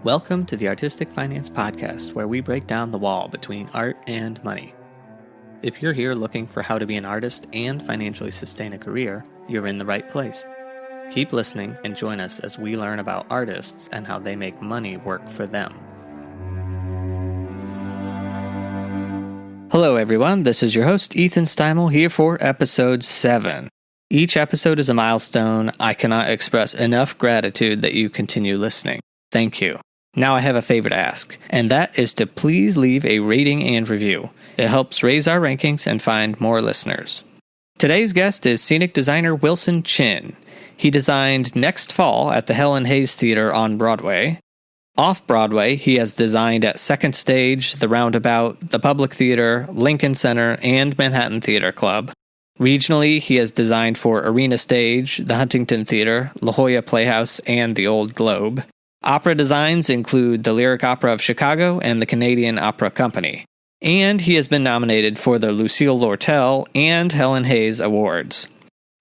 Welcome to the Artistic Finance Podcast, where we break down the wall between art and money. If you're here looking for how to be an artist and financially sustain a career, you're in the right place. Keep listening and join us as we learn about artists and how they make money work for them. Hello everyone, this is your host Ethan Steimel here for episode 7. Each episode is a milestone. I cannot express enough gratitude that you continue listening. Thank you. Now I have a favor to ask, and that is to please leave a rating and review. It helps raise our rankings and find more listeners. Today's guest is scenic designer Wilson Chin. He designed Next Fall at the Helen Hayes Theater on Broadway. Off-Broadway, he has designed at Second Stage, the Roundabout, the Public Theater, Lincoln Center, and Manhattan Theater Club. Regionally, he has designed for Arena Stage, the Huntington Theater, La Jolla Playhouse, and the Old Globe. Opera designs include the Lyric Opera of Chicago and the Canadian Opera Company. And he has been nominated for the Lucille Lortel and Helen Hayes Awards.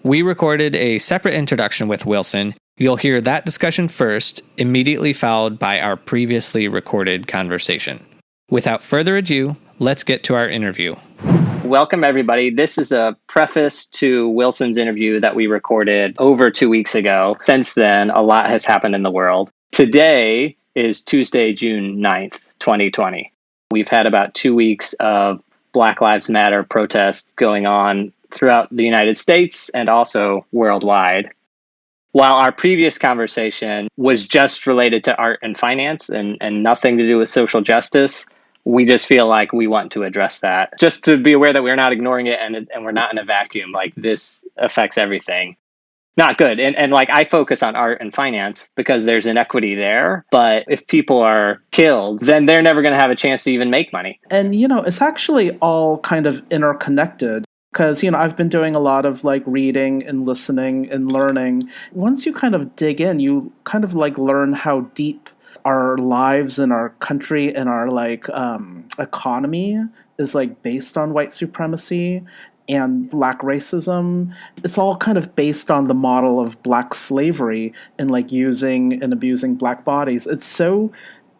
We recorded a separate introduction with Wilson. You'll hear that discussion first, immediately followed by our previously recorded conversation. Without further ado, let's get to our interview. Welcome, everybody. This is a preface to Wilson's interview that we recorded over 2 weeks ago. Since then, a lot has happened in the world. Today is Tuesday, June 9th, 2020. We've had about 2 weeks of Black Lives Matter protests going on throughout the United States and also worldwide. While our previous conversation was just related to art and finance and nothing to do with social justice, we just feel like we want to address that. Just to be aware that we're not ignoring it and we're not in a vacuum. Like, this affects everything. Not good. And like, I focus on art and finance because there's inequity there. But if people are killed, then they're never going to have a chance to even make money. And, it's actually all kind of interconnected. Because, I've been doing a lot of reading and listening and learning. Once you kind of dig in, you kind of learn how deep our lives and our country and our economy is based on white supremacy and black racism. It's all kind of based on the model of black slavery and using and abusing black bodies. It's so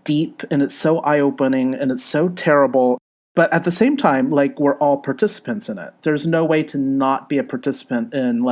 deep and it's so eye-opening and it's so terrible. But at the same time, we're all participants in it. There's no way to not be a participant in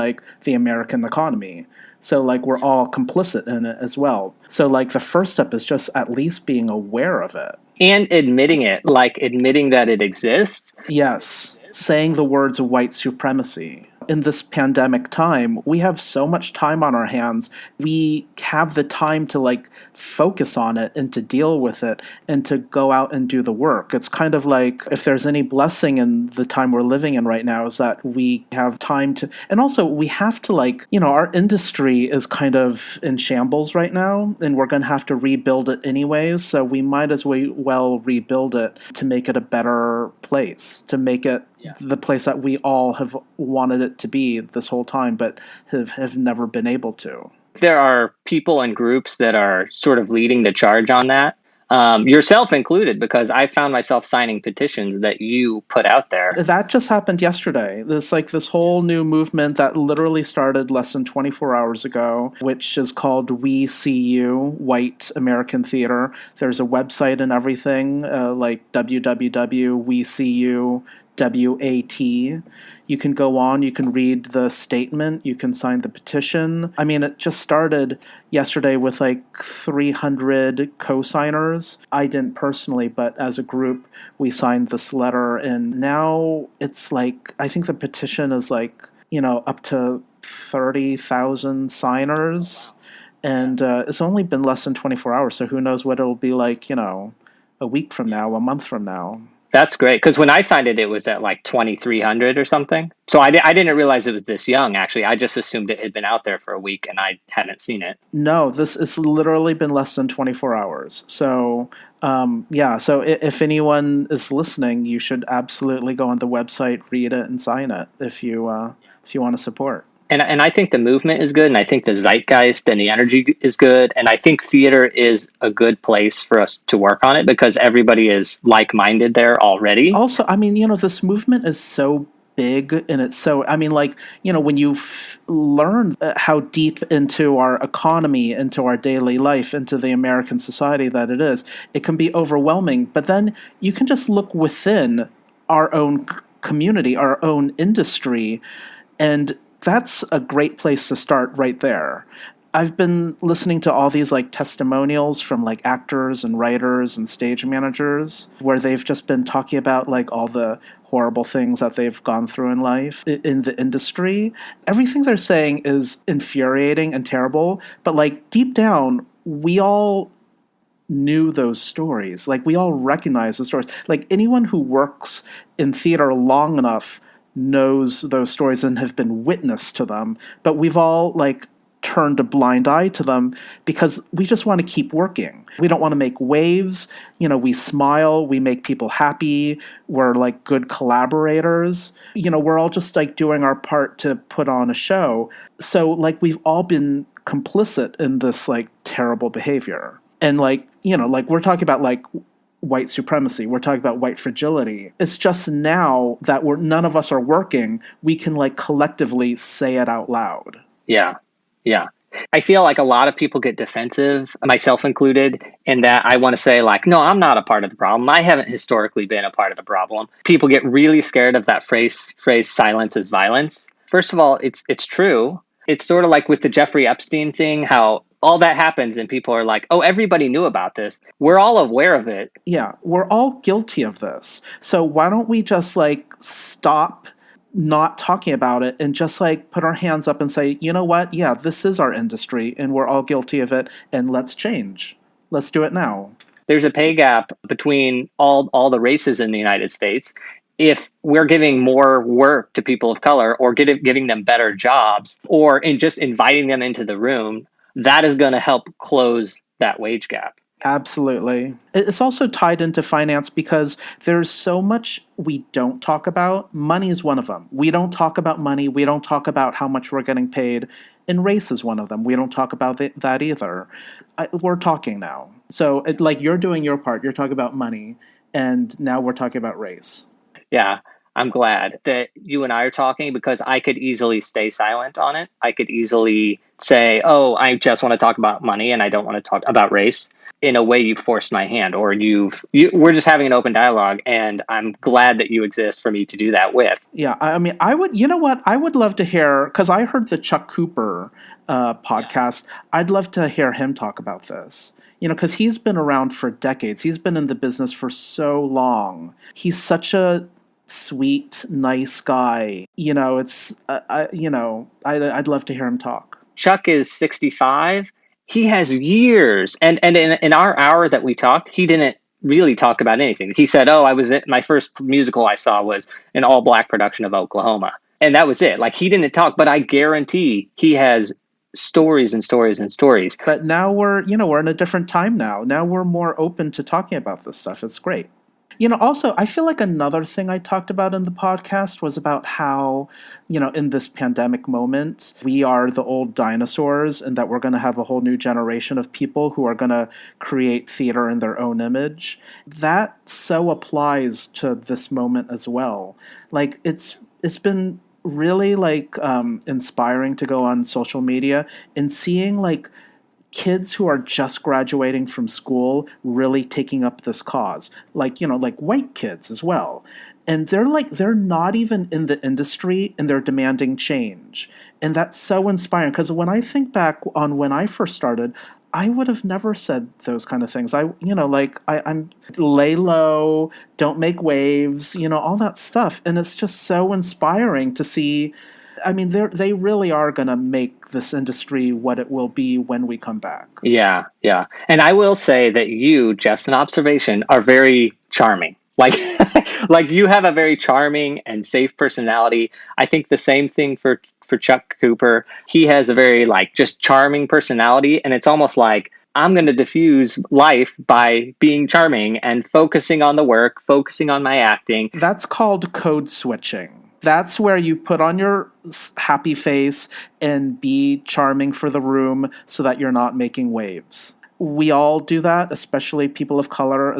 the American economy. So we're all complicit in it as well. So the first step is just at least being aware of it. And admitting it, admitting that it exists. Yes. Saying the words of white supremacy. In this pandemic time, we have so much time on our hands. We have the time to focus on it and to deal with it and to go out and do the work. It's kind of if there's any blessing in the time we're living in right now is that we have time to, and also we have to our industry is kind of in shambles right now and we're going to have to rebuild it anyways. So we might as well rebuild it to make it a better place, to make it the place that we all have wanted it to be this whole time, but have never been able to. There are people and groups that are sort of leading the charge on that, yourself included, because I found myself signing petitions that you put out there. That just happened yesterday. There's this whole new movement that literally started less than 24 hours ago, which is called We See You, White American Theater. There's a website and everything, www.WeSeeYou.WAT. You can go on, you can read the statement, you can sign the petition. I mean, it just started yesterday with 300 co-signers. I didn't personally, but as a group, we signed this letter. And now it's I think the petition is up to 30,000 signers. And it's only been less than 24 hours. So who knows what it'll be a week from now, a month from now. That's great, because when I signed it, it was at 2,300 or something. So I didn't realize it was this young, actually. I just assumed it had been out there for a week and I hadn't seen it. No, this has literally been less than 24 hours. So, so if anyone is listening, you should absolutely go on the website, read it, and sign it if you want to support. And I think the movement is good, and I think the zeitgeist and the energy is good, and I think theater is a good place for us to work on it because everybody is like-minded there already. Also, this movement is so big and it's so, I mean, like, when you learn how deep into our economy, into our daily life, into the American society that it is, it can be overwhelming. But then you can just look within our own community, our own industry, and that's a great place to start right there. I've been listening to all these like testimonials from like actors and writers and stage managers where they've just been talking about like all the horrible things that they've gone through in life in the industry. Everything they're saying is infuriating and terrible, but like deep down, we all knew those stories. Like we all recognize the stories. Like anyone who works in theater long enough knows those stories and have been witness to them, but we've all like turned a blind eye to them because we just want to keep working. We don't want to make waves. We smile, we make people happy. We're like good collaborators. We're all just like doing our part to put on a show. So like we've all been complicit in this like terrible behavior. And like, like we're talking about like white supremacy. We're talking about white fragility. It's just now that none of us are working, we can like collectively say it out loud. Yeah. Yeah. I feel like a lot of people get defensive, myself included, in that I want to say like, no, I'm not a part of the problem. I haven't historically been a part of the problem. People get really scared of that phrase silence is violence. First of all, it's true. It's sort of like with the Jeffrey Epstein thing, how all that happens and people are like, oh, everybody knew about this. We're all aware of it. Yeah, we're all guilty of this. So why don't we just like stop not talking about it and just like put our hands up and say, you know what? Yeah, this is our industry and we're all guilty of it and let's change. Let's do it now. There's a pay gap between all the races in the United States. If we're giving more work to people of color or giving them better jobs or in just inviting them into the room, that is going to help close that wage gap. Absolutely. It's also tied into finance because there's so much we don't talk about. Money is one of them. We don't talk about money. We don't talk about how much we're getting paid. And race is one of them. We don't talk about that either. We're talking now. So like you're doing your part. You're talking about money. And now we're talking about race. Yeah. I'm glad that you and I are talking because I could easily stay silent on it. I could easily say, oh, I just want to talk about money and I don't want to talk about race. In a way, you've forced my hand or we're just having an open dialogue. And I'm glad that you exist for me to do that with. Yeah. I mean, I would love to hear, because I heard the Chuck Cooper podcast. I'd love to hear him talk about this. Because he's been around for decades. He's been in the business for so long. He's such a sweet, nice guy. I'd love to hear him talk. Chuck is 65. He has years. And in our hour that we talked, he didn't really talk about anything. He said, oh, my first musical I saw was an all black production of Oklahoma. And that was it. Like he didn't talk, but I guarantee he has stories and stories and stories. But now we're in a different time now. Now we're more open to talking about this stuff. It's great. Also, I feel like another thing I talked about in the podcast was about how, in this pandemic moment, we are the old dinosaurs and that we're going to have a whole new generation of people who are going to create theater in their own image. That so applies to this moment as well. Like, it's been really, like, inspiring to go on social media and seeing, like, kids who are just graduating from school really taking up this cause, like white kids as well. And they're not even in the industry and they're demanding change. And that's so inspiring because when I think back on when I first started, I would have never said those kind of things. I'm lay low, don't make waves, all that stuff. And it's just so inspiring to see. I mean, they really are going to make this industry what it will be when we come back. Yeah, yeah. And I will say that you, just an observation, are very charming. Like, like you have a very charming and safe personality. I think the same thing for Chuck Cooper. He has a very just charming personality. And it's almost like I'm going to diffuse life by being charming and focusing on the work, focusing on my acting. That's called code switching. That's where you put on your happy face and be charming for the room so that you're not making waves. We all do that, especially people of color.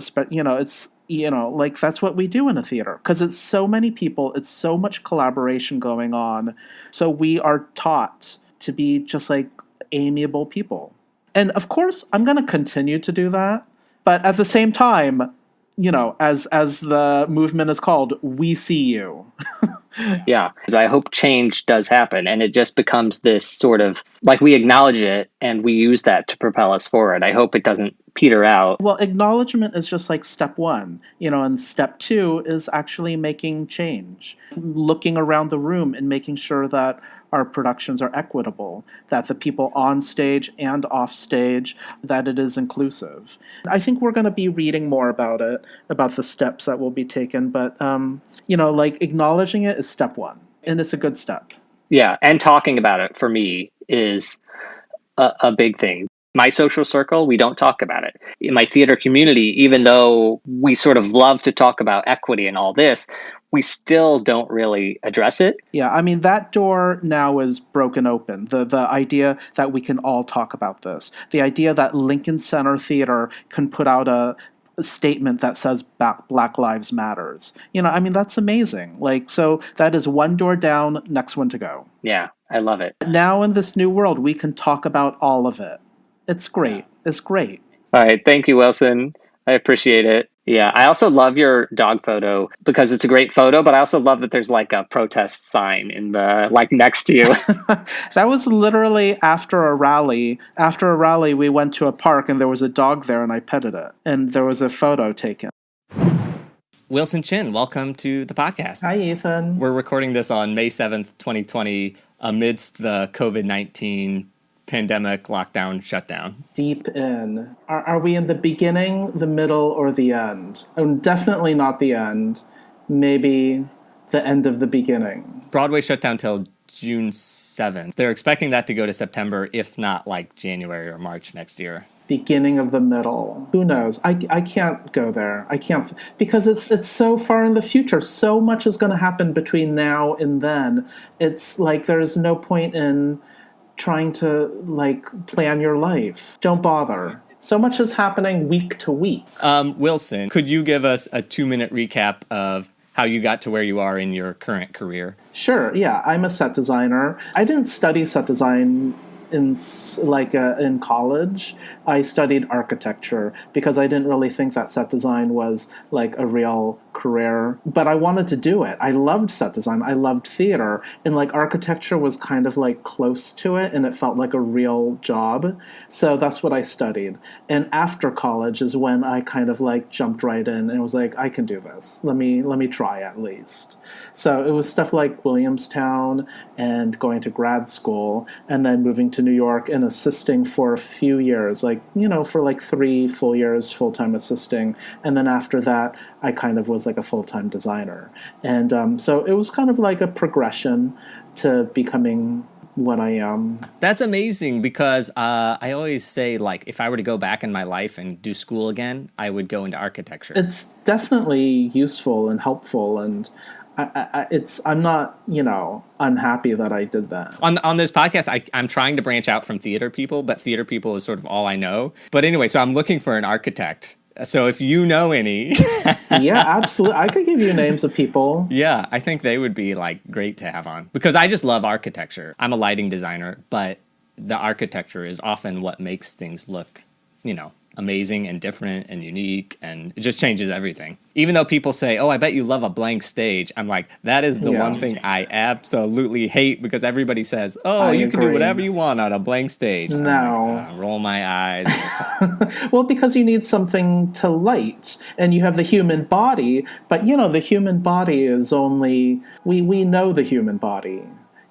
like that's what we do in a theater because it's so many people, it's so much collaboration going on. So we are taught to be just like amiable people. And of course, I'm going to continue to do that. But at the same time, as the movement is called, we see you. Yeah. I hope change does happen and it just becomes this sort of like we acknowledge it and we use that to propel us forward. I hope it doesn't peter out. Well, acknowledgement is just like step one, and step two is actually making change, looking around the room and making sure that our productions are equitable, that the people on stage and off stage, that it is inclusive. I think we're going to be reading more about it, about the steps that will be taken, but, like acknowledging it is step one, and it's a good step. Yeah, and talking about it for me is a big thing. My social circle, we don't talk about it. In my theater community, even though we sort of love to talk about equity and all this, we still don't really address it. Yeah, I mean, that door now is broken open. The idea that we can all talk about this. The idea that Lincoln Center Theater can put out a statement that says Black Lives Matters. I mean, that's amazing. Like, so that is one door down, next one to go. Yeah, I love it. Now in this new world, we can talk about all of it. It's great. It's great. All right. Thank you, Wilson. I appreciate it. Yeah. I also love your dog photo because it's a great photo, but I also love that there's like a protest sign in the, like next to you. That was literally after a rally. After a rally, we went to a park and there was a dog there and I petted it. And there was a photo taken. Wilson Chin, welcome to the podcast. Hi, Ethan. We're recording this on May 7th, 2020, amidst the COVID-19 pandemic, lockdown, shutdown. Deep in. Are we in the beginning, the middle, or the end? Oh, definitely not the end. Maybe the end of the beginning. Broadway shut down till June 7th. They're expecting that to go to September, if not like January or March next year. Beginning of the middle. Who knows? I can't go there. I can't, because it's so far in the future. So much is going to happen between now and then. It's like there's no point in trying to like plan your life. Don't bother. So much is happening week to week. Wilson, could you give us a 2-minute recap of how you got to where you are in your current career? Sure, yeah. I'm a set designer. I didn't study set design in college. I studied architecture because I didn't really think that set design was like a real career, but I wanted to do it. I loved set design. I loved theater, and like architecture was kind of like close to it, and it felt like a real job. So that's what I studied. And after college is when I kind of like jumped right in and was like, I can do this. Let me try at least. So it was stuff like Williamstown and going to grad school and then moving to New York and assisting for a few years, for like 3 full years, full-time assisting. And then after that, I kind of was like a full-time designer. And so it was kind of like a progression to becoming what I am. That's amazing because I always say, like, if I were to go back in my life and do school again, I would go into architecture. It's definitely useful and helpful, and I'm not, unhappy that I did that. On this podcast, I'm trying to branch out from theater people, but theater people is sort of all I know. But anyway, so I'm looking for an architect. So if you know any... Yeah, absolutely. I could give you names of people. Yeah, I think they would be like great to have on. Because I just love architecture. I'm a lighting designer, but the architecture is often what makes things look, amazing and different and unique, and it just changes everything. Even though people say, oh, I bet you love a blank stage. I'm like, that is the one thing I absolutely hate, because everybody says, oh, you can do whatever you want on a blank stage. No. Roll my eyes. Well, because you need something to light, and you have the human body, but the human body is only, we know the human body.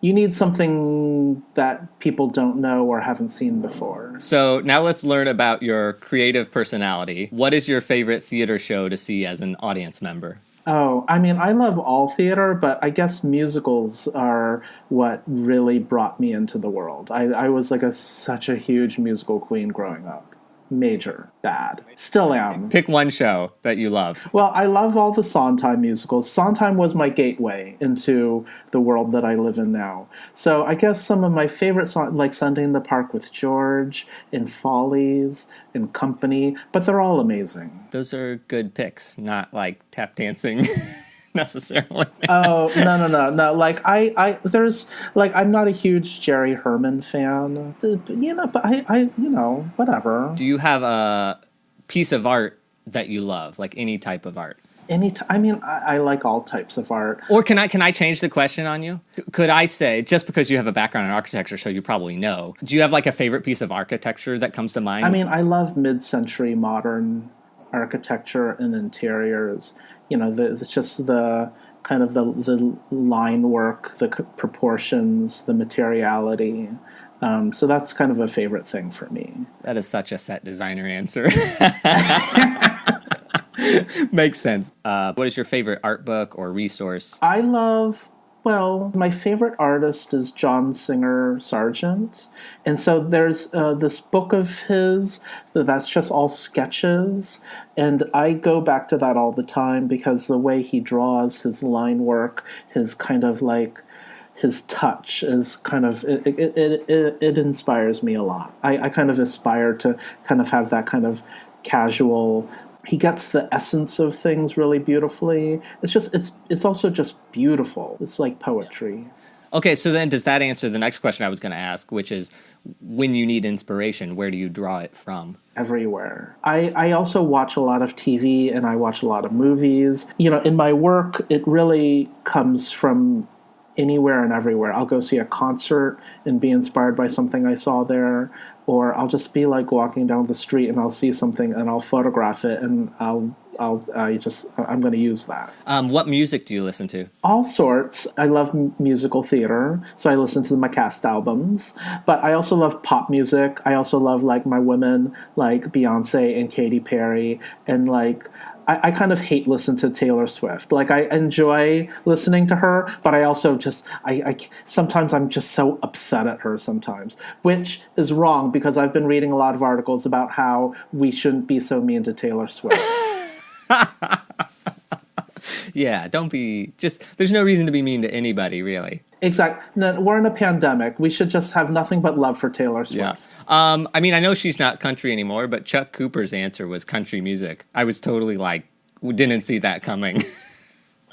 You need something that people don't know or haven't seen before. So now let's learn about your creative personality. What is your favorite theater show to see as an audience member? Oh, I mean, I love all theater, but I guess musicals are what really brought me into the world. I was like such a huge musical queen growing up. major bad. Still am. Pick one show that you loved. Well, I love all the Sondheim musicals. Sondheim was my gateway into the world that I live in now. So I guess some of my favorite songs, like Sunday in the Park with George, and Follies, and Company, but they're all amazing. Those are good picks, not like tap dancing. Necessarily. Oh, no. Like there's like, I'm not a huge Jerry Herman fan, but I whatever. Do you have a piece of art that you love, like any type of art? I like all types of art. Or can I change the question on you? Could I say, just because you have a background in architecture, so you probably know, do you have like a favorite piece of architecture that comes to mind? I love mid-century modern architecture and interiors. It's just the kind of the line work, the proportions, the materiality. So that's kind of a favorite thing for me. That is such a set designer answer. Makes sense. What is your favorite art book or resource? My favorite artist is John Singer Sargent. And so there's this book of his that's just all sketches. And I go back to that all the time because the way he draws, his line work, his kind of like, his touch is kind of, it inspires me a lot. I kind of aspire to kind of have that kind of casual. He gets the essence of things really beautifully. It's also just beautiful. It's like poetry. Okay, so then does that answer the next question I was going to ask, which is, when you need inspiration, where do you draw it from? Everywhere. I also watch a lot of TV and I watch a lot of movies. In my work, it really comes from anywhere and everywhere. I'll go see a concert and be inspired by something I saw there, or I'll just be like walking down the street and I'll see something and I'll photograph it and I'm going to use that. What music do you listen to? All sorts. I love musical theater, so I listen to my cast albums. But I also love pop music. I also love like my women, like Beyonce and Katy Perry, and like I kind of hate listen to Taylor Swift. Like I enjoy listening to her, but I also just I sometimes I'm just so upset at her sometimes, which is wrong because I've been reading a lot of articles about how we shouldn't be so mean to Taylor Swift. Yeah, there's no reason to be mean to anybody, really. Exactly. No, we're in a pandemic. We should just have nothing but love for Taylor Swift. Yeah. I know she's not country anymore, but Chuck Cooper's answer was country music. I was totally like, didn't see that coming.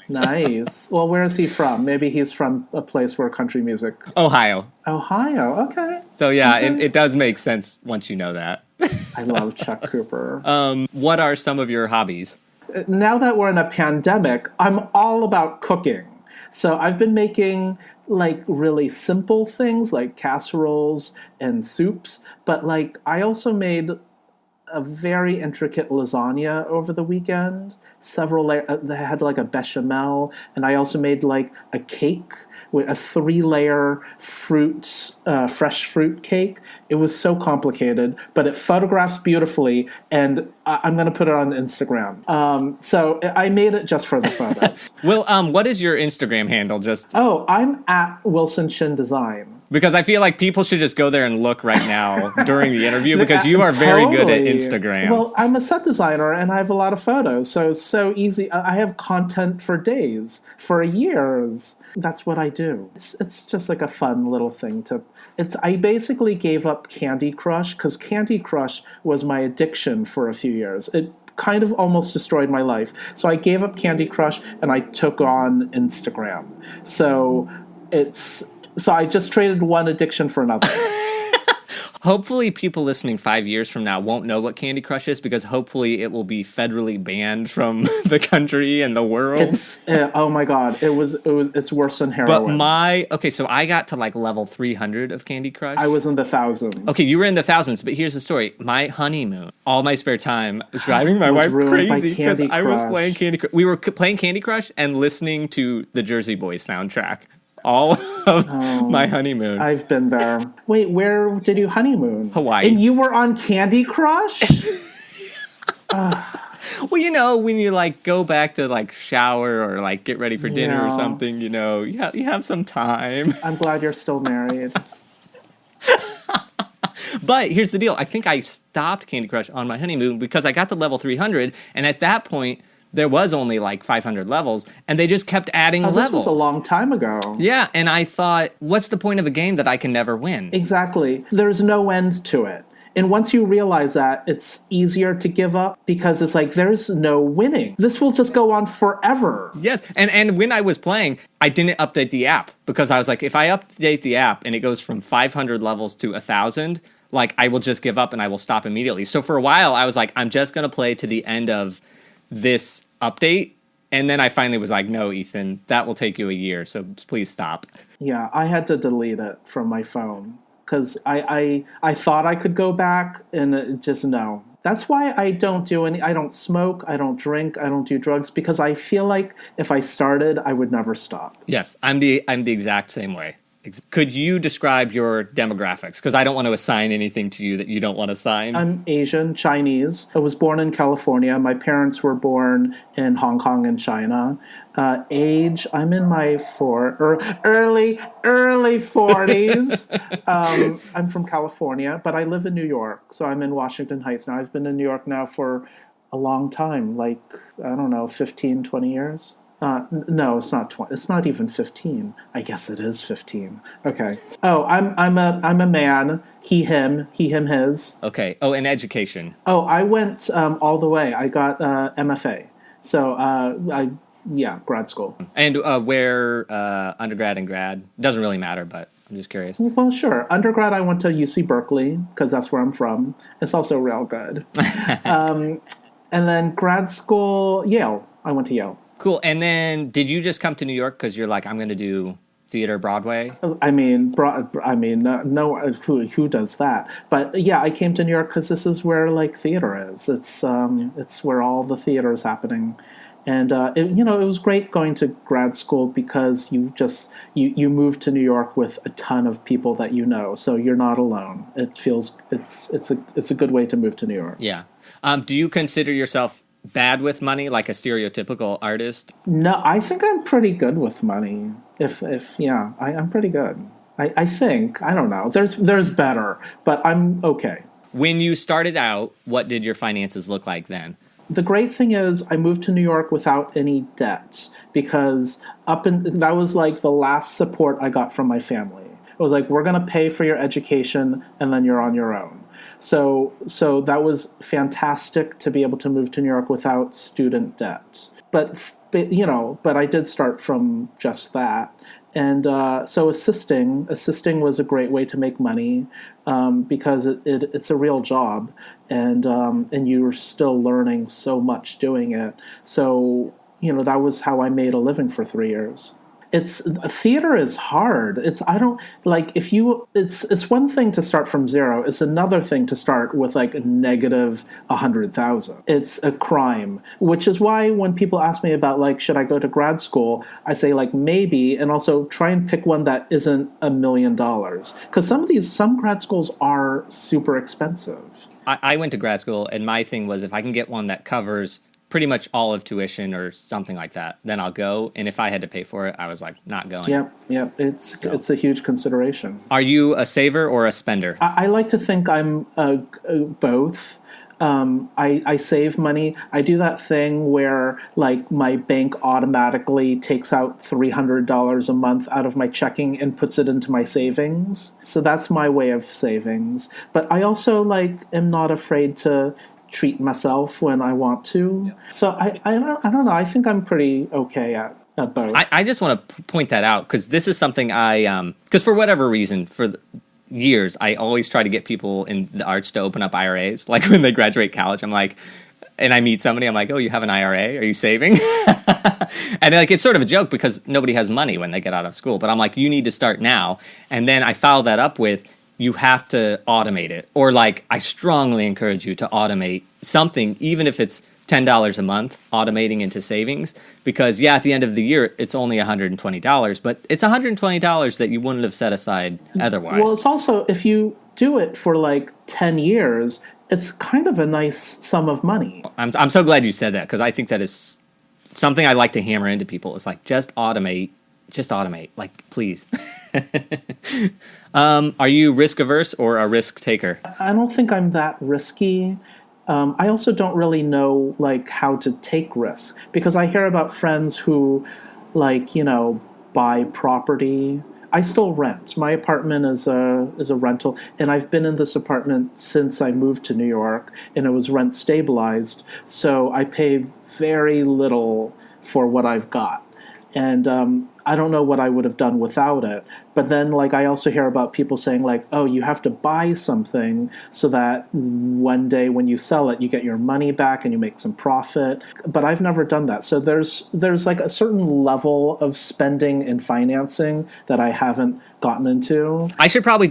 Nice. Well, where is he from? Maybe he's from a place where country music... Ohio. Okay. So yeah, okay. It does make sense once you know that. I love Chuck Cooper. What are some of your hobbies? Now that we're in a pandemic, I'm all about cooking. So I've been making like really simple things like casseroles and soups, but like I also made a very intricate lasagna over the weekend. Several layers. They had like a bechamel, and I also made like a cake with a 3-layer fresh fruit cake. It was so complicated, but it photographs beautifully, and I'm going to put it on Instagram. So I made it just for the photos. Well, what is your Instagram handle? I'm at Wilson Chin Design. Because I feel like people should just go there and look right now during the interview, because you are very good at Instagram. Well, I'm a set designer and I have a lot of photos, so it's so easy. I have content for days, for years. That's what I do. It's just like a fun little thing I basically gave up Candy Crush because Candy Crush was my addiction for a few years. It kind of almost destroyed my life. So I gave up Candy Crush and I took on Instagram. So I just traded one addiction for another. Hopefully people listening 5 years from now won't know what Candy Crush is, because hopefully it will be federally banned from the country and the world. Oh my God. It's worse than heroin. But so I got to like level 300 of Candy Crush. I was in the thousands. Okay, you were in the thousands, but here's the story. My honeymoon, all my spare time, was driving my wife crazy because I was playing Candy Crush. We were playing Candy Crush and listening to the Jersey Boys soundtrack. All of my honeymoon. I've been there. Wait, where did you honeymoon? Hawaii. And you were on Candy Crush? Well, when you like go back to like shower or like get ready for dinner or something, you have some time. I'm glad you're still married. But here's the deal. I think I stopped Candy Crush on my honeymoon because I got to level 300, and at that point, there was only like 500 levels, and they just kept adding levels. This was a long time ago. Yeah, and I thought, what's the point of a game that I can never win? Exactly. There's no end to it. And once you realize that, it's easier to give up because it's like, there's no winning. This will just go on forever. Yes, and when I was playing, I didn't update the app because I was like, if I update the app and it goes from 500 levels to 1,000, like I will just give up and I will stop immediately. So for a while, I was like, I'm just going to play to the end of this update. And then I finally was like, no, Ethan, that will take you a year, so please stop. Yeah, I had to delete it from my phone because I thought I could go back and it just no. That's why I don't smoke, I don't drink, I don't do drugs, because I feel like if I started, I would never stop. Yes, I'm the exact same way. Could you describe your demographics? Because I don't want to assign anything to you that you don't want to assign. I'm Asian, Chinese. I was born in California. My parents were born in Hong Kong and China. Age, I'm in my early 40s. I'm from California, but I live in New York. So I'm in Washington Heights now. I've been in New York now for a long time, like, I don't know, 15, 20 years. No, it's not 20. It's not even 15. I guess it is 15. Okay. Oh, I'm a man. He, him, his. Okay. Oh, and education. Oh, I went all the way. I got MFA. So grad school. And where undergrad and grad doesn't really matter, but I'm just curious. Well, sure. Undergrad, I went to UC Berkeley because that's where I'm from. It's also real good. And then grad school, Yale. I went to Yale. Cool. And then did you just come to New York because you're like, I'm going to do theater Broadway? I mean, no, who does that? But yeah, I came to New York because this is where like theater is. It's where all the theater is happening. And it was great going to grad school because you move to New York with a ton of people that you know, so you're not alone. It feels it's a good way to move to New York. Yeah. Do you consider yourself bad with money, like a stereotypical artist? No, I think I'm pretty good with money. I'm pretty good. I think, I don't know. There's better, but I'm okay. When you started out, what did your finances look like then? The great thing is I moved to New York without any debt because that was like the last support I got from my family. It was like, we're going to pay for your education and then you're on your own. So that was fantastic to be able to move to New York without student debt. But I did start from just that. And so assisting was a great way to make money because it's a real job, and you're still learning so much doing it. So that was how I made a living for 3 years. Theater is hard. It's one thing to start from zero. It's another thing to start with like a negative 100,000. It's a crime, which is why when people ask me about like, should I go to grad school? I say like maybe, and also try and pick one that isn't $1 million. Because some grad schools are super expensive. I went to grad school and my thing was if I can get one that covers pretty much all of tuition or something like that, then I'll go. And if I had to pay for it, I was like, not going. Yep. It's a huge consideration. Are you a saver or a spender? I like to think I'm both. I save money. I do that thing where like my bank automatically takes out $300 a month out of my checking and puts it into my savings. So that's my way of savings. But I also like am not afraid to treat myself when I want to. So I don't know. I think I'm pretty okay at both. I just want to point that out because this is something because for whatever reason, for years, I always try to get people in the arts to open up IRAs. Like when they graduate college, I'm like, and I meet somebody, I'm like, oh, you have an IRA? Are you saving? And like it's sort of a joke because nobody has money when they get out of school. But I'm like, you need to start now. And then I follow that up with, you have to automate it. Or like, I strongly encourage you to automate something, even if it's $10 a month, automating into savings. Because at the end of the year, it's only $120, but it's $120 that you wouldn't have set aside otherwise. Well, it's also, if you do it for like 10 years, it's kind of a nice sum of money. I'm so glad you said that because I think that is something I like to hammer into people. It's like, just automate just automate, like, please. Are you risk averse or a risk taker? I don't think I'm that risky. I also don't really know like how to take risks because I hear about friends who like, buy property. I still rent. My apartment is a rental, and I've been in this apartment since I moved to New York, and it was rent stabilized. So I pay very little for what I've got. And I don't know what I would have done without it. But then, like, I also hear about people saying, like, oh, you have to buy something so that one day when you sell it, you get your money back and you make some profit. But I've never done that. So there's like a certain level of spending and financing that I haven't gotten into. I should probably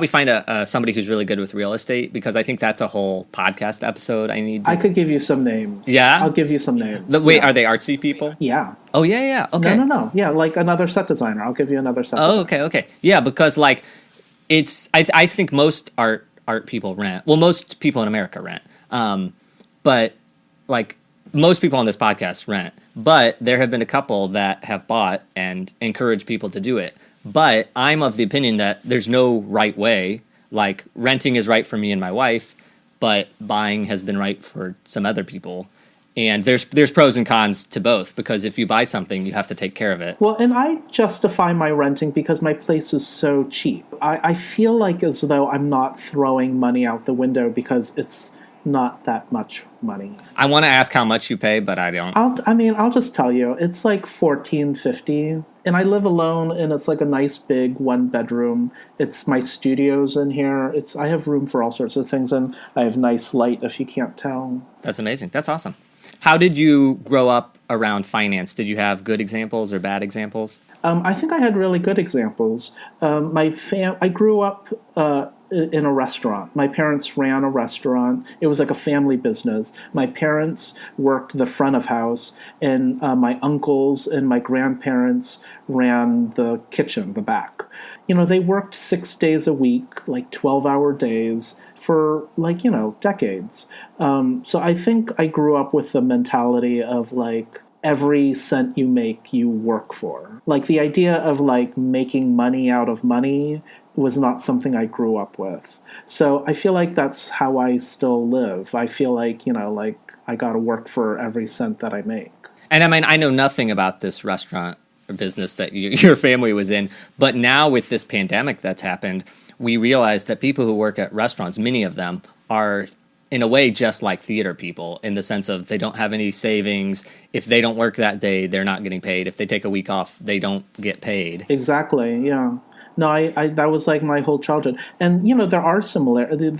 find somebody who's really good with real estate, because I think that's a whole podcast episode I need. I could give you some names. Yeah? I'll give you some names. Wait, are they artsy people? Yeah. Oh, yeah. Okay. No. Yeah, like another set designer. I'll give you another set designer. Okay. Yeah, because like I think most art people rent. Well, most people in America rent. But like most people on this podcast rent. But there have been a couple that have bought and encourage people to do it. But I'm of the opinion that there's no right way. Like, renting is right for me and my wife, but buying has been right for some other people. And there's pros and cons to both, because if you buy something, you have to take care of it. Well, and I justify my renting because my place is so cheap. I feel like as though I'm not throwing money out the window because it's not that much money. I want to ask how much you pay, but I don't. I'll just tell you. It's like $14.50, and I live alone, and it's like a nice big 1-bedroom. It's my studio's in here. I have room for all sorts of things, and I have nice light, if you can't tell. That's amazing. That's awesome. How did you grow up around finance? Did you have good examples or bad examples? I think I had really good examples. I grew up in a restaurant. My parents ran a restaurant. It was like a family business. My parents worked the front of house, and my uncles and my grandparents ran the kitchen, the back. They worked 6 days a week, like 12-hour days for like, decades. So I think I grew up with the mentality of like, every cent you make, you work for. Like the idea of like making money out of money was not something I grew up with. So I feel like that's how I still live. I feel like, like I got to work for every cent that I make. And I mean, I know nothing about this restaurant business that your family was in, but now with this pandemic that's happened, we realize that people who work at restaurants, many of them are in a way just like theater people, in the sense of they don't have any savings. If they don't work that day, they're not getting paid. If they take a week off, they don't get paid. Exactly, yeah. No, I that was like my whole childhood. And there are similarities.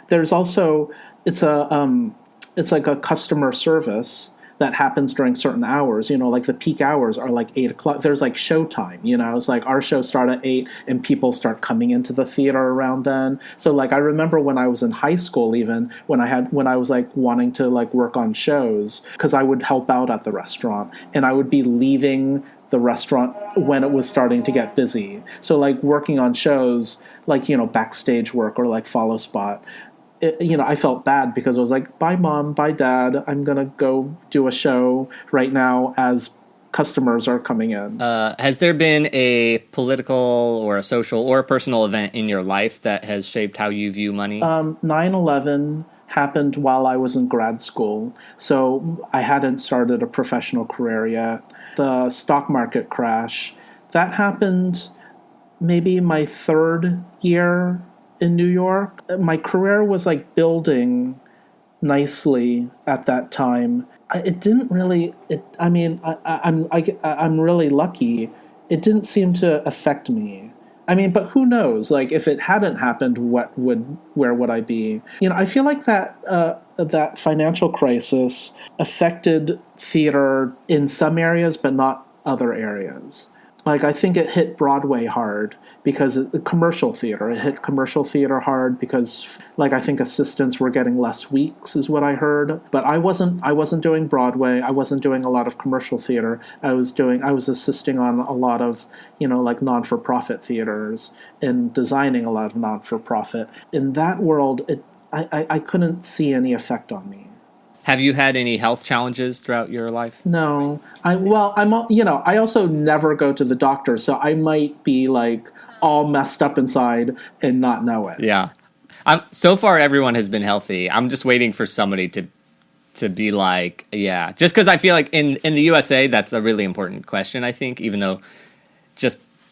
There's also it's like a customer service that happens during certain hours, like the peak hours are like 8 o'clock. There's like showtime, it's like our show start at 8 and people start coming into the theater around then. So like, I remember when I was in high school, even when I was like wanting to like work on shows, because I would help out at the restaurant and I would be leaving the restaurant when it was starting to get busy. So like working on shows, like, backstage work or like follow spot, I felt bad because I was like, bye mom, bye dad, I'm going to go do a show right now as customers are coming in. Has there been a political or a social or a personal event in your life that has shaped how you view money? 9/11 happened while I was in grad school, so I hadn't started a professional career yet. The stock market crash, that happened maybe my third year in New York. My career was like building nicely at that time. It didn't really. I'm really lucky. It didn't seem to affect me. But who knows? Like, if it hadn't happened, where would I be? I feel like that financial crisis affected theater in some areas, but not other areas. Like, I think it hit Broadway hard because commercial theater. It hit commercial theater hard because, like, I think assistants were getting less weeks, is what I heard. But I wasn't doing Broadway. I wasn't doing a lot of commercial theater. I was assisting on a lot of, like non-for-profit theaters and designing a lot of non-for-profit. In that world, I couldn't see any effect on me. Have you had any health challenges throughout your life? No, I also never go to the doctor, so I might be like all messed up inside and not know it. Yeah. So far, everyone has been healthy. I'm just waiting for somebody to be like, yeah. Just because I feel like in the USA, that's a really important question, I think, even though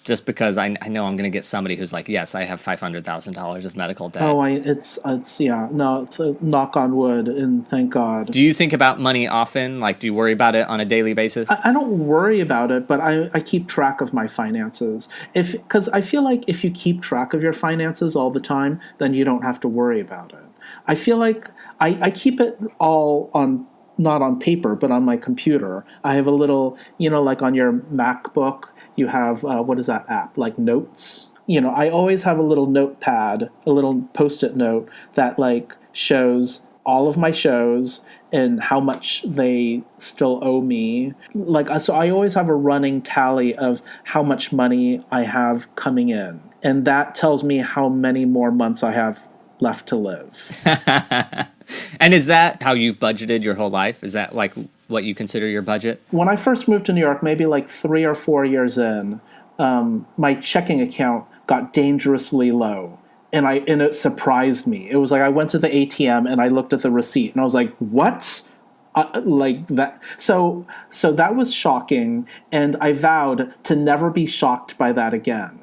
just because I know I'm going to get somebody who's like, yes, I have $500,000 of medical debt. Oh, it's a knock on wood, and thank God. Do you think about money often? Like, do you worry about it on a daily basis? I don't worry about it, but I keep track of my finances. Because I feel like if you keep track of your finances all the time, then you don't have to worry about it. I feel like I keep it all on, not on paper, but on my computer. I have a little, like on your MacBook, you have, what is that app? Like Notes? I always have a little notepad, a little Post-it note that like shows all of my shows and how much they still owe me. So I always have a running tally of how much money I have coming in. And that tells me how many more months I have left to live. And is that how you've budgeted your whole life? Is that like what you consider your budget? When I first moved to New York, maybe like 3 or 4 years in, my checking account got dangerously low. And it surprised me. It was like I went to the ATM and I looked at the receipt and I was like, what? Like that. So that was shocking. And I vowed to never be shocked by that again.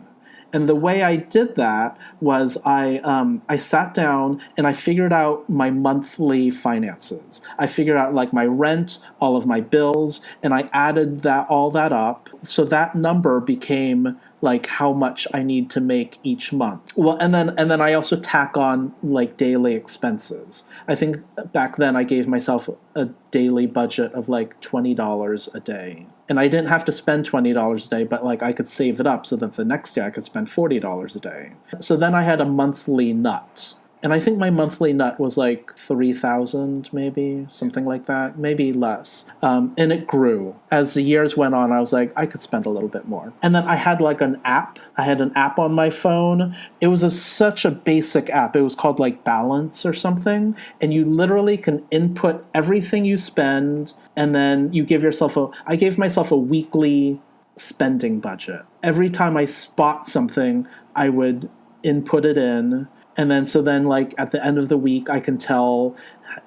And the way I did that was I sat down and I figured out my monthly finances. I figured out like my rent, all of my bills, and I added all that up. So that number became like how much I need to make each month. Well, and then I also tack on like daily expenses. I think back then I gave myself a daily budget of like $20 a day. And I didn't have to spend $20 a day, but like I could save it up so that the next day I could spend $40 a day. So then I had a monthly nut. And I think my monthly nut was like 3,000, maybe, something like that, maybe less. And it grew. As the years went on, I was like, I could spend a little bit more. And then I had like an app. I had an app on my phone. It was such a basic app. It was called like Balance or something. And you literally can input everything you spend. And then you give yourself I gave myself a weekly spending budget. Every time I spot something, I would input it in. And then like at the end of the week, I can tell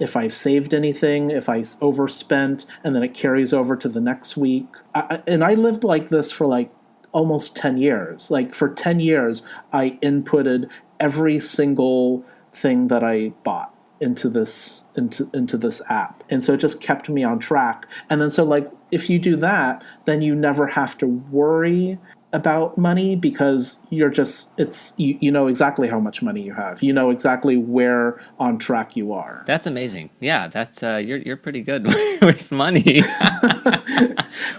if I've saved anything, if I overspent, and then it carries over to the next week. And I lived like this for like almost 10 years. Like for 10 years, I inputted every single thing that I bought into this app. And so it just kept me on track. And then so like if you do that, then you never have to worry about money because you know exactly how much money you have. You know exactly where on track you are. That's amazing. Yeah, that's you're pretty good with money.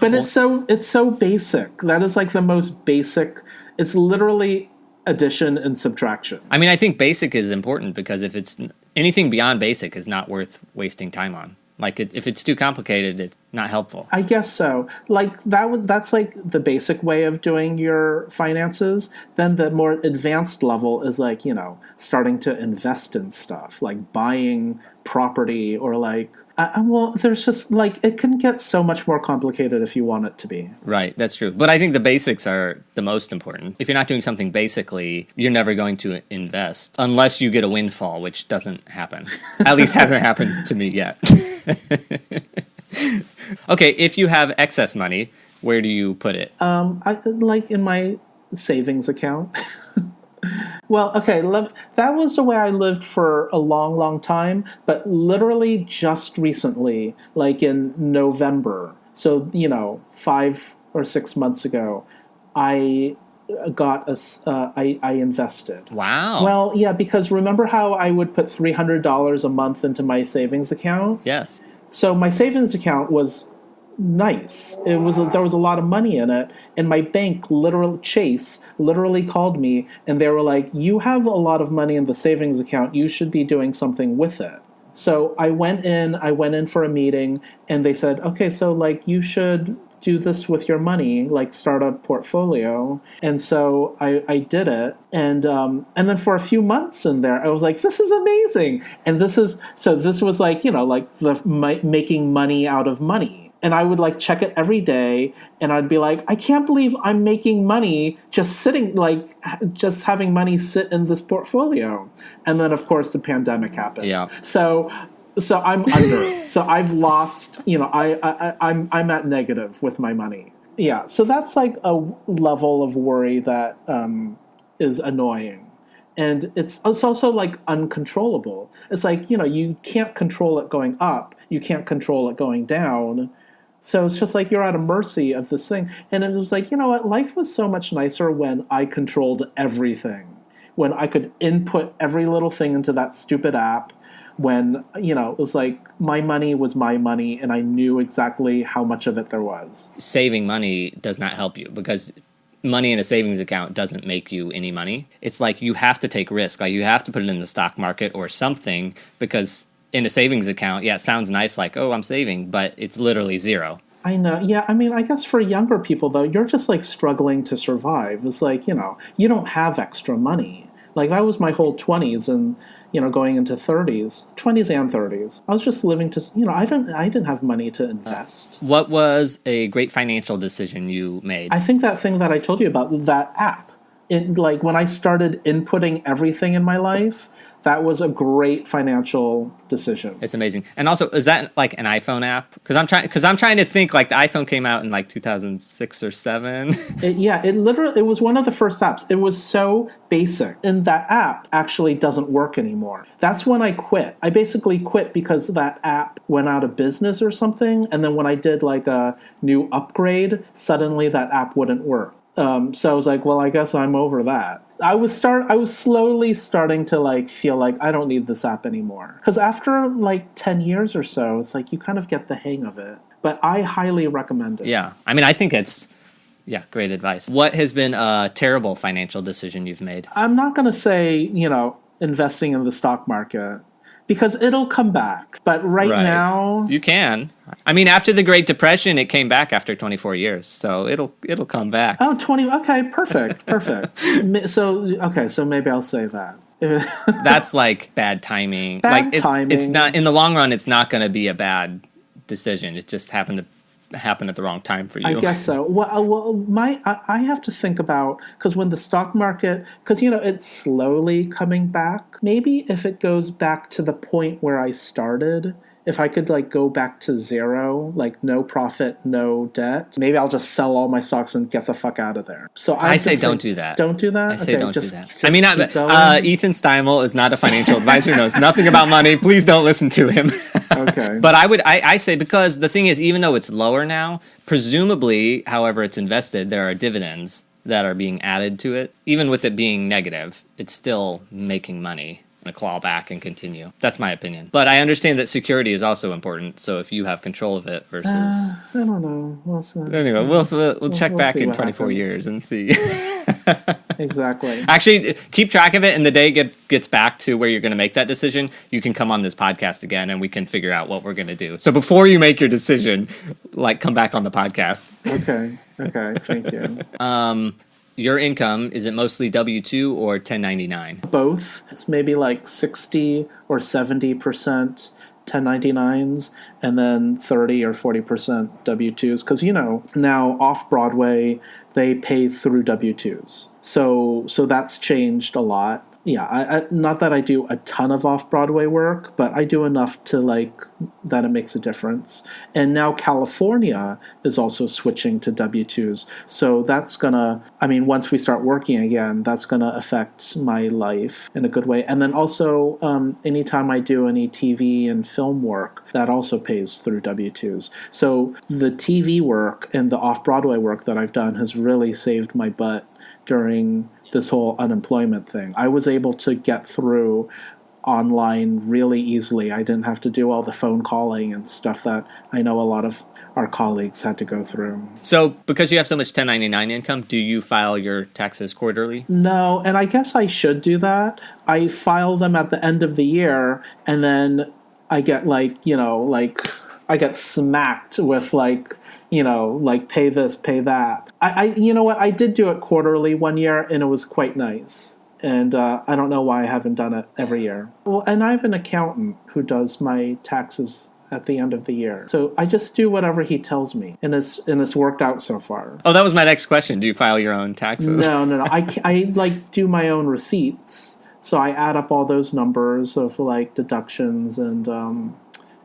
But it's so basic. That is like the most basic. It's literally addition and subtraction. I mean, I think basic is important because if it's anything beyond basic is not worth wasting time on. Like if it's too complicated, it's not helpful. I guess so. Like that's like the basic way of doing your finances. Then the more advanced level is like, starting to invest in stuff, like buying property or like, there's just like, it can get so much more complicated if you want it to be. Right, that's true. But I think the basics are the most important. If you're not doing something basically, you're never going to invest unless you get a windfall, which doesn't happen. At least hasn't happened to me yet. Okay, if you have excess money, where do you put it? I like in my savings account. Well, okay, that was the way I lived for a long, long time, but literally just recently, like in November, so, 5 or 6 months ago, I got I invested. Wow. Well, yeah, because remember how I would put $300 a month into my savings account? Yes. So my savings account was nice. There was a lot of money in it, and my bank Chase literally called me and they were like, "You have a lot of money in the savings account. You should be doing something with it." So I went in for a meeting and they said, "Okay, so like you should do this with your money, like start a portfolio. And so I did it. And then for a few months in there, I was like, this is amazing. And this was like, like making money out of money. And I would like check it every day, and I'd be like, I can't believe I'm making money just sitting, like just having money sit in this portfolio. And then of course the pandemic happened. Yeah. So I'm under. So I've lost, I'm at negative with my money. Yeah. So that's like a level of worry that is annoying. And it's also like uncontrollable. It's like, you can't control it going up. You can't control it going down. So it's just like you're at a mercy of this thing. And it was like, you know what? Life was so much nicer when I controlled everything. When I could input every little thing into that stupid app. When, it was like my money was my money and I knew exactly how much of it there was. Saving money does not help you because money in a savings account doesn't make you any money. It's like you have to take risk. Like you have to put it in the stock market or something because in a savings account, yeah, it sounds nice like, oh, I'm saving, but it's literally zero. I know. Yeah, I mean, I guess for younger people, though, you're just like struggling to survive. It's like, you don't have extra money. Like that was my whole 20s and, going into 30s, 20s and 30s. I was just living to, I didn't have money to invest. What was a great financial decision you made? I think that thing that I told you about, that app, like when I started inputting everything in my life, that was a great financial decision. It's amazing. And also, is that like an iPhone app? Because I'm trying to think like the iPhone came out in like 2006 or 7. It was one of the first apps. It was so basic. And that app actually doesn't work anymore. That's when I quit. I basically quit because that app went out of business or something. And then when I did like a new upgrade, suddenly that app wouldn't work. So I was like, well, I guess I'm over that. I was slowly starting to like feel like I don't need this app anymore. Because after like 10 years or so, it's like you kind of get the hang of it. But I highly recommend it. Yeah. I mean, I think it's, great advice. What has been a terrible financial decision you've made? I'm not going to say, investing in the stock market. Because it'll come back. But right now... You can. I mean, after the Great Depression, it came back after 24 years. So it'll come back. Oh, 20... Okay, perfect. So maybe I'll say that. That's like bad timing. Timing. It's not... In the long run, it's not going to be a bad decision. It just happened to happen at the wrong time for you. I guess so. Well, I have to think about, because when the stock market, because it's slowly coming back. Maybe if it goes back to the point where I started, if I could like go back to zero, like no profit, no debt, maybe I'll just sell all my stocks and get the fuck out of there. So I say don't do that. Don't do that? I say don't do that. I mean, Ethan Steimel is not a financial advisor, knows nothing about money. Please don't listen to him. Okay. But I say, because the thing is, even though it's lower now, presumably, however it's invested, there are dividends that are being added to it. Even with it being negative, it's still making money. To claw back and continue. That's my opinion. But I understand that security is also important. So if you have control of it versus... I don't know. Anyway, we'll check back in 24 years and see. Exactly. Actually, keep track of it, and the day gets back to where you're going to make that decision, you can come on this podcast again, and we can figure out what we're going to do. So before you make your decision, come back on the podcast. Okay. Thank you. Your income, is it mostly W-2 or 1099? Both. It's maybe like 60 or 70% 1099s and then 30 or 40% W-2s. Because, now off-Broadway, they pay through W-2s. So that's changed a lot. Yeah, I not that I do a ton of off-Broadway work, but I do enough to that it makes a difference. And now California is also switching to W-2s. So that's once we start working again, that's gonna affect my life in a good way. And then also, anytime I do any TV and film work, that also pays through W-2s. So the TV work and the off-Broadway work that I've done has really saved my butt during this whole unemployment thing. I was able to get through online really easily. I didn't have to do all the phone calling and stuff that I know a lot of our colleagues had to go through. So because you have so much 1099 income, do you file your taxes quarterly? No, and I guess I should do that. I file them at the end of the year, and then I get I get smacked with like pay this, pay that. You know what? I did do it quarterly one year, and it was quite nice. And I don't know why I haven't done it every year. Well, and I have an accountant who does my taxes at the end of the year. So I just do whatever he tells me, and it's worked out so far. Oh, that was my next question. Do you file your own taxes? No. I like do my own receipts. So I add up all those numbers of like deductions and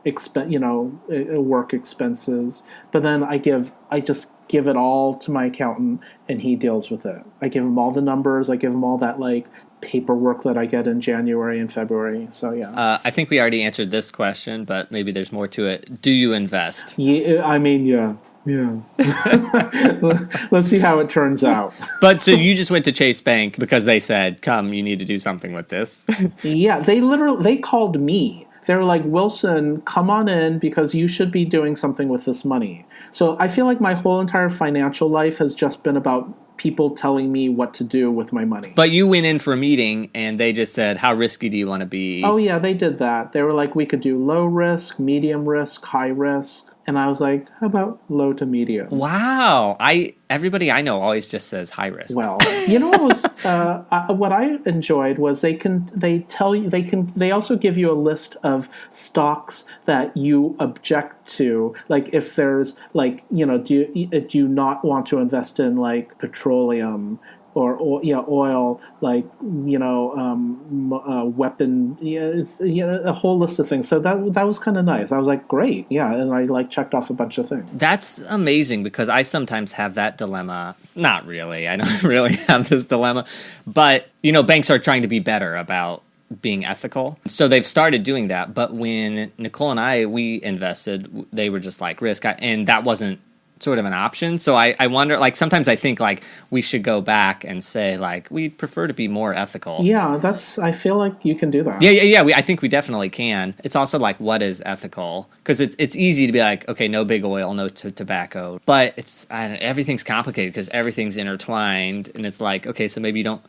work expenses. But then I just give it all to my accountant, and he deals with it. I give him all the numbers. I give him all that like paperwork that I get in January and February. So yeah. I think we already answered this question, but maybe there's more to it. Do you invest? Yeah, I mean, yeah. Let's see how it turns out. But so you just went to Chase Bank because they said, "Come, you need to do something with this." Yeah, they called me. They were like, "Wilson, come on in because you should be doing something with this money." So I feel like my whole entire financial life has just been about people telling me what to do with my money. But you went in for a meeting and they just said, how risky do you want to be? Oh yeah, they did that. They were like, we could do low risk, medium risk, high risk. And I was like, how about low to medium? Wow. Everybody I know always just says high risk. Well, what I enjoyed was they also give you a list of stocks that you object to. Like if there's like, do you not want to invest in like petroleum or oil, like weapon, a whole list of things. So that was kind of nice. I was like, great, yeah, and I like checked off a bunch of things. That's amazing because I sometimes have that dilemma. Not really, I don't really have this dilemma, but banks are trying to be better about being ethical, so they've started doing that. But when Nicole and we invested, they were just like risk, and that wasn't sort of an option. So I wonder, like, sometimes I think like we should go back and say like we prefer to be more ethical. Yeah, I feel like you can do that. Yeah. I think we definitely can. It's also like, what is ethical? Because it's easy to be like, okay, no big oil, no tobacco, but everything's complicated because everything's intertwined, and it's like, okay, so maybe you don't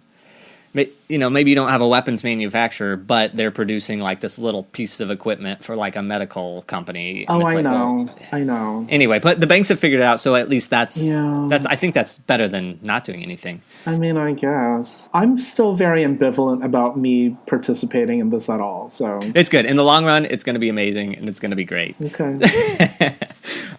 have a weapons manufacturer, but they're producing like this little piece of equipment for like a medical company. Oh, I know. Anyway, but the banks have figured it out, so at least that's I think that's better than not doing anything. I mean, I guess. I'm still very ambivalent about me participating in this at all, so. It's good. In the long run, it's going to be amazing, and it's going to be great. Okay.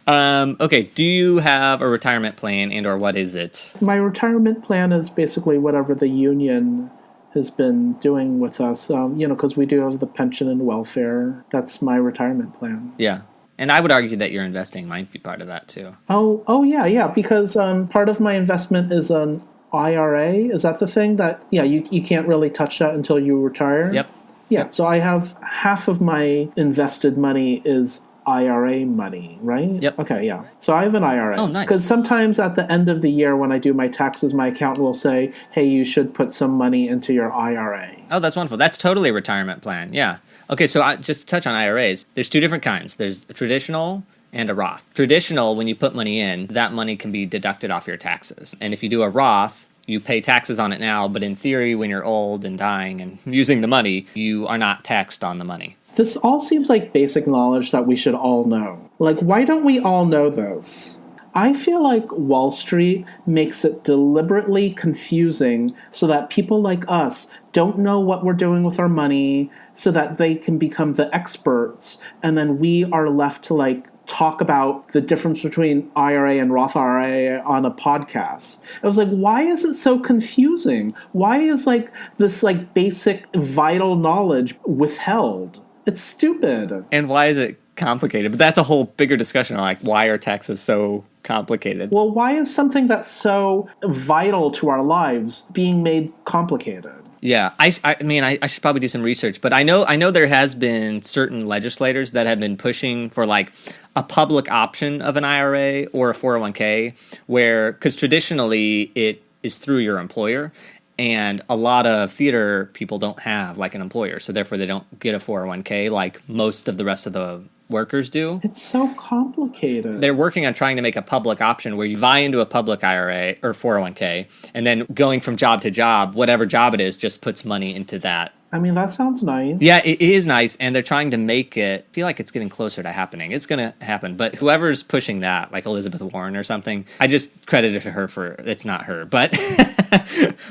Okay, do you have a retirement plan, and or what is it? My retirement plan is basically whatever the union has been doing with us, because we do have the pension and welfare. That's my retirement plan. Yeah. And I would argue that your investing might be part of that, too. Oh, yeah, because part of my investment is an IRA. Is that the thing that, you can't really touch that until you retire? Yep. Yeah, so I have half of my invested money is IRA money, right? Yep. Okay, yeah. So I have an IRA. Oh, nice. Because sometimes at the end of the year when I do my taxes, my accountant will say, hey, you should put some money into your IRA. Oh, that's wonderful. That's totally a retirement plan, yeah. Okay, so just to touch on IRAs, there's two different kinds. There's a traditional and a Roth. Traditional, when you put money in, that money can be deducted off your taxes. And if you do a Roth, you pay taxes on it now, but in theory, when you're old and dying and using the money, you are not taxed on the money. This all seems like basic knowledge that we should all know. Like, why don't we all know this? I feel like Wall Street makes it deliberately confusing so that people like us don't know what we're doing with our money, so that they can become the experts, and then we are left to like talk about the difference between IRA and Roth IRA on a podcast. I was like, why is it so confusing? Why is like this like basic vital knowledge withheld? It's stupid. And why is it complicated? But that's a whole bigger discussion on like why are taxes so complicated? Well, why is something that's so vital to our lives being made complicated? Yeah, I mean, I should probably do some research, but I know there has been certain legislators that have been pushing for like a public option of an IRA or a 401k, because traditionally it is through your employer, and a lot of theater people don't have like an employer, so therefore they don't get a 401k like most of the rest of the workers do. It's so complicated. They're working on trying to make a public option where you buy into a public IRA or 401k, and then going from job to job, whatever job it is, just puts money into that I mean, that sounds nice. Yeah, it is nice, and they're trying to make it feel like it's getting closer to happening. It's going to happen, but whoever's pushing that, like Elizabeth Warren or something, I just credited her for, it's not her, but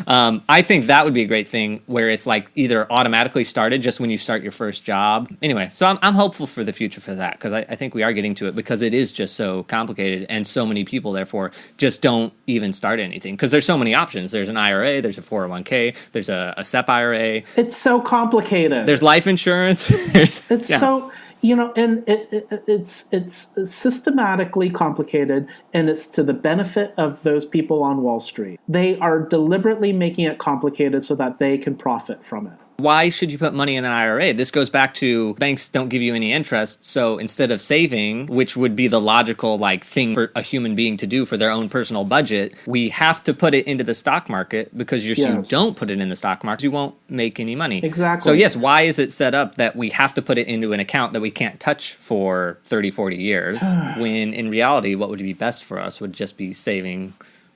I think that would be a great thing where it's like either automatically started just when you start your first job. Anyway, so I'm hopeful for the future for that, because I think we are getting to it, because it is just so complicated, and so many people, therefore, just don't even start anything, because there's so many options. There's an IRA, there's a 401k, there's a SEP IRA. It's so complicated. There's life insurance. So, and it's systematically complicated, and it's to the benefit of those people on Wall Street. They are deliberately making it complicated so that they can profit from it. Why should you put money in an IRA? This goes back to banks don't give you any interest. So instead of saving, which would be the logical thing for a human being to do for their own personal budget, we have to put it into the stock market, because if you don't put it in the stock market, you won't make any money. Exactly. So yes, why is it set up that we have to put it into an account that we can't touch for 30, 40 years, when in reality, what would be best for us would just be saving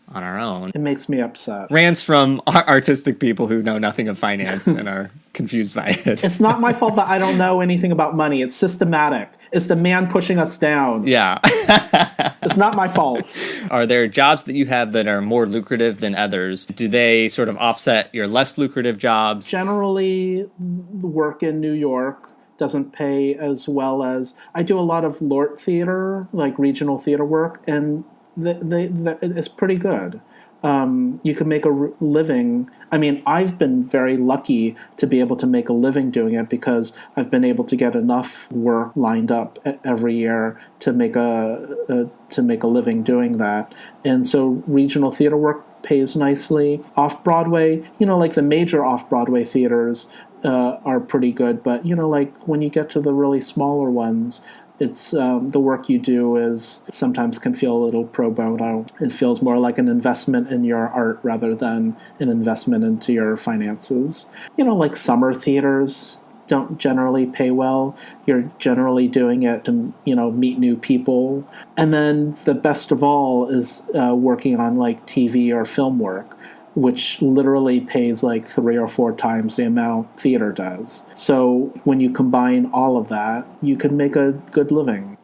on our own? It makes me upset. Rants from artistic people who know nothing of finance and are confused by it. It's not my fault that I don't know anything about money. It's systematic. It's the man pushing us down. Yeah. It's not my fault. Are there jobs that you have that are more lucrative than others? Do they sort of offset your less lucrative jobs? Generally, work in New York doesn't pay as well as... I do a lot of LORT theater, like regional theater work, and it's pretty good. You can make a living. I mean, I've been very lucky to be able to make a living doing it, because I've been able to get enough work lined up every year to make a living doing that. And so regional theater work pays nicely. Off-Broadway, like the major off-Broadway theaters are pretty good. But, like when you get to the really smaller ones, it's the work you do is sometimes can feel a little pro bono. It feels more like an investment in your art rather than an investment into your finances. Like summer theaters don't generally pay well. You're generally doing it to, meet new people. And then the best of all is working on TV or film work, which literally pays 3 or 4 times the amount theater does. So when you combine all of that, you can make a good living.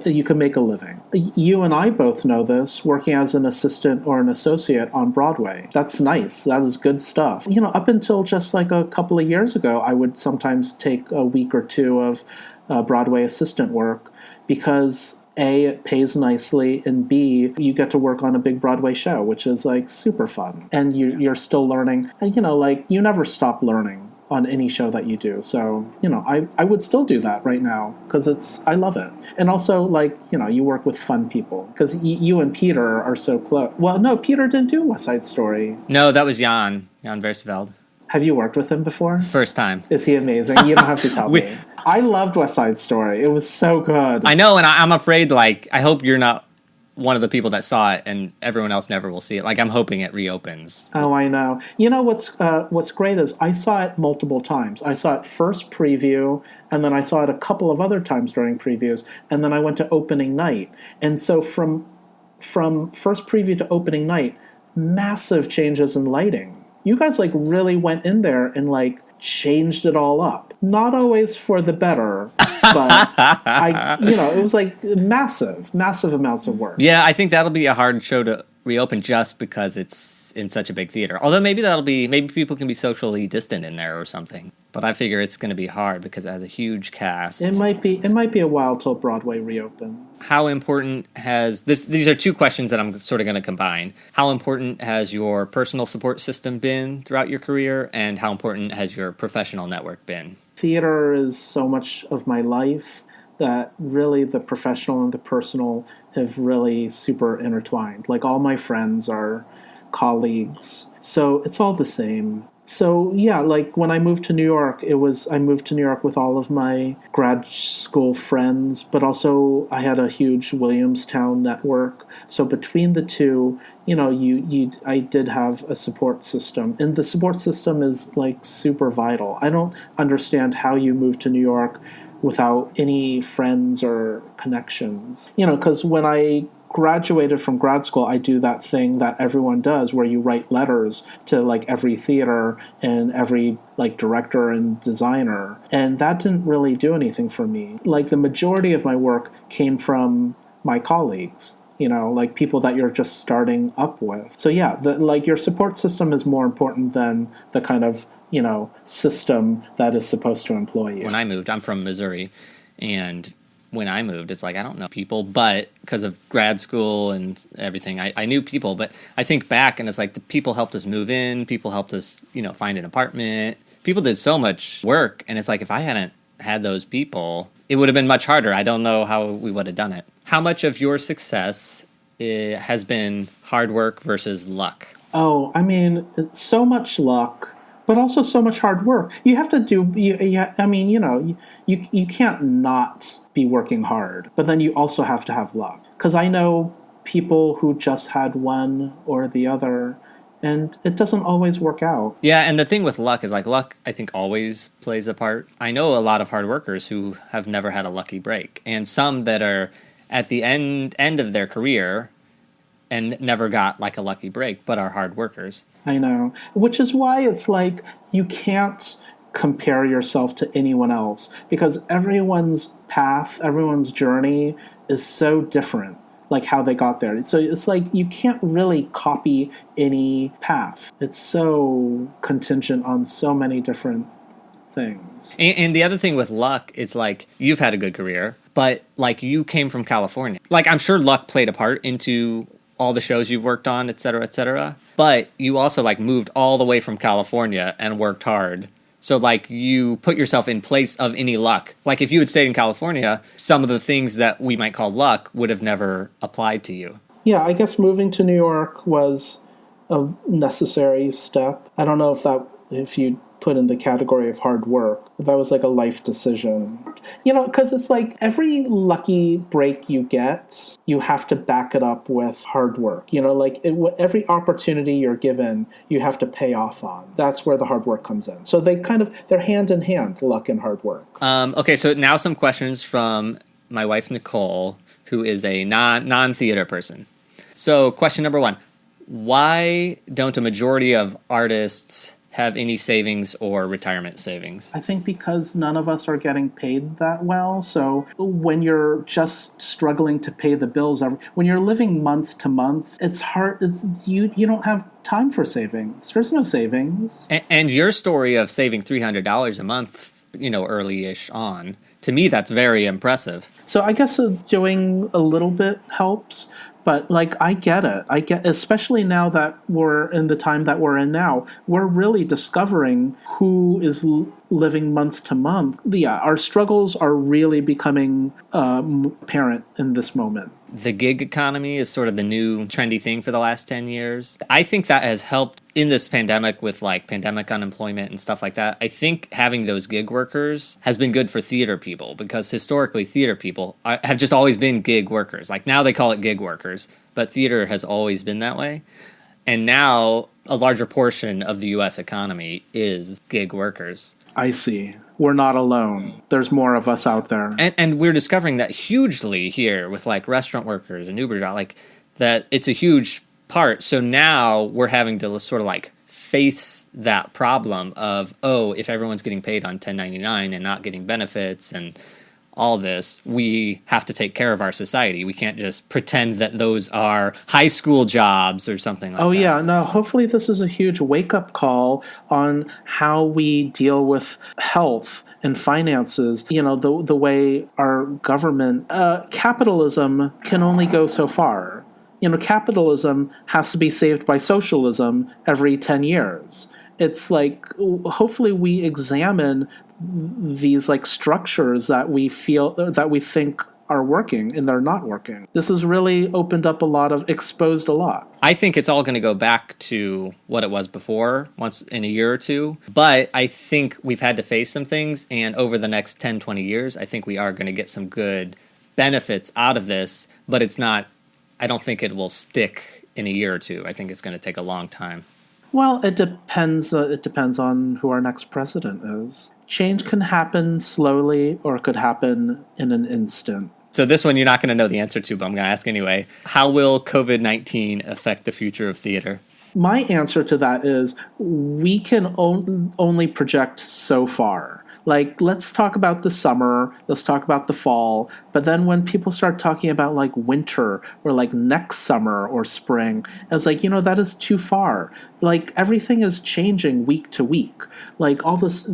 You can make a living. You and I both know this, working as an assistant or an associate on Broadway. That's nice. That is good stuff. Up until just a couple of years ago, I would sometimes take a week or two of Broadway assistant work, because A, it pays nicely, and B, you get to work on a big Broadway show, which is super fun. And you're still learning. And you never stop learning on any show that you do. So, I would still do that right now, because I love it. And also, you work with fun people, because you and Peter are so close. Well, no, Peter didn't do West Side Story. No, that was Jan Versveld. Have you worked with him before? First time. Is he amazing? You don't have to tell me. I loved West Side Story. It was so good. I know, and I'm afraid, I hope you're not one of the people that saw it and everyone else never will see it. I'm hoping it reopens. Oh, I know. What's great is I saw it multiple times. I saw it first preview, and then I saw it a couple of other times during previews, and then I went to opening night. And so from first preview to opening night, massive changes in lighting. You guys really went in there and changed it all up. Not always for the better, but it was massive amounts of work. Yeah, I think that'll be a hard show to reopen just because it's in such a big theater. Although maybe people can be socially distant in there or something. But I figure it's going to be hard because it has a huge cast. It might be a while till Broadway reopens. How important has this? These are two questions that I'm sort of going to combine. How important has your personal support system been throughout your career, and how important has your professional network been? Theater is so much of my life that really the professional and the personal have really super intertwined. All my friends are colleagues, so it's all the same. So yeah, when I moved to New York, I moved to New York with all of my grad school friends, but also I had a huge Williamstown network. So between the two, I did have a support system, and the support system is super vital. I don't understand how you move to New York without any friends or connections. Because when I graduated from grad school, I do that thing that everyone does where you write letters to like every theater and every like director and designer. And that didn't really do anything for me. Like the majority of my work came from my colleagues, like people that you're just starting up with. So yeah, like your support system is more important than the kind of, system that is supposed to employ you. When I moved, I'm from Missouri, and when I moved, it's like I don't know people, but because of grad school and everything, I knew people. But I think back, and it's like the people helped us move in, people helped us, find an apartment. People did so much work, and it's like if I hadn't had those people, it would have been much harder. I don't know how we would have done it. How much of your success has been hard work versus luck? Oh, I mean, so much luck, but also so much hard work. You have to do, you can't not be working hard, but then you also have to have luck. Because I know people who just had one or the other, and it doesn't always work out. Yeah, and the thing with luck is like luck, I think, always plays a part. I know a lot of hard workers who have never had a lucky break, and some that are at the end of their career and never got like a lucky break, but are hard workers. I know, which is why it's like you can't compare yourself to anyone else because everyone's path, everyone's journey is so different, like how they got there. So it's like you can't really copy any path. It's so contingent on so many different things. And the other thing with luck, it's like you've had a good career, but like you came from California. Like I'm sure luck played a part into all the shows you've worked on, et cetera, et cetera. But you also like moved all the way from California and worked hard. So like you put yourself in place of any luck. Like if you had stayed in California, some of the things that we might call luck would have never applied to you. Yeah, I guess moving to New York was a necessary step. I don't know if you put in the category of hard work. That was like a life decision. Because it's like every lucky break you get, you have to back it up with hard work. Every opportunity you're given, you have to pay off on. That's where the hard work comes in. So they're hand in hand, luck and hard work. Okay, so now some questions from my wife, Nicole, who is a non-theater person. So question number 1, why don't a majority of artists have any savings or retirement savings? I think because none of us are getting paid that well. So when you're just struggling to pay the bills, when you're living month to month, it's hard. You don't have time for savings. There's no savings. And your story of saving $300 a month, early-ish on, to me, that's very impressive. So I guess doing a little bit helps. But, I get it. Especially now that we're in the time that we're in now, we're really discovering who is living month to month. Yeah, our struggles are really becoming apparent in this moment. The gig economy is sort of the new trendy thing for the last 10 years. I think that has helped in this pandemic with pandemic unemployment and stuff like that. I think having those gig workers has been good for theater people because historically theater people have just always been gig workers. Now they call it gig workers, but theater has always been that way. And now a larger portion of the U.S. economy is gig workers. I see. We're not alone. There's more of us out there. And we're discovering that hugely here with restaurant workers and Uber drivers, that it's a huge part. So now we're having to sort of face that problem of, if everyone's getting paid on 1099 and not getting benefits and all this, we have to take care of our society. We can't just pretend that those are high school jobs or something like that. Oh, yeah. No, hopefully this is a huge wake-up call on how we deal with health and finances. The way our government... capitalism can only go so far. Capitalism has to be saved by socialism every 10 years. It's hopefully we examine these structures that we think are working and they're not working. This has really exposed a lot. I think it's all going to go back to what it was before once in a year or two. But I think we've had to face some things. And over the next 10, 20 years, I think we are going to get some good benefits out of this. But I don't think it will stick in a year or two. I think it's going to take a long time. Well, it depends. It depends on who our next president is. Change can happen slowly or it could happen in an instant. So this one you're not going to know the answer to, but I'm going to ask anyway. How will COVID-19 affect the future of theater? My answer to that is we can only project so far. Like, let's talk about the summer, let's talk about the fall, but then when people start talking about like winter or like next summer or spring, it's like, that is too far. Like, everything is changing week to week. Like, all this,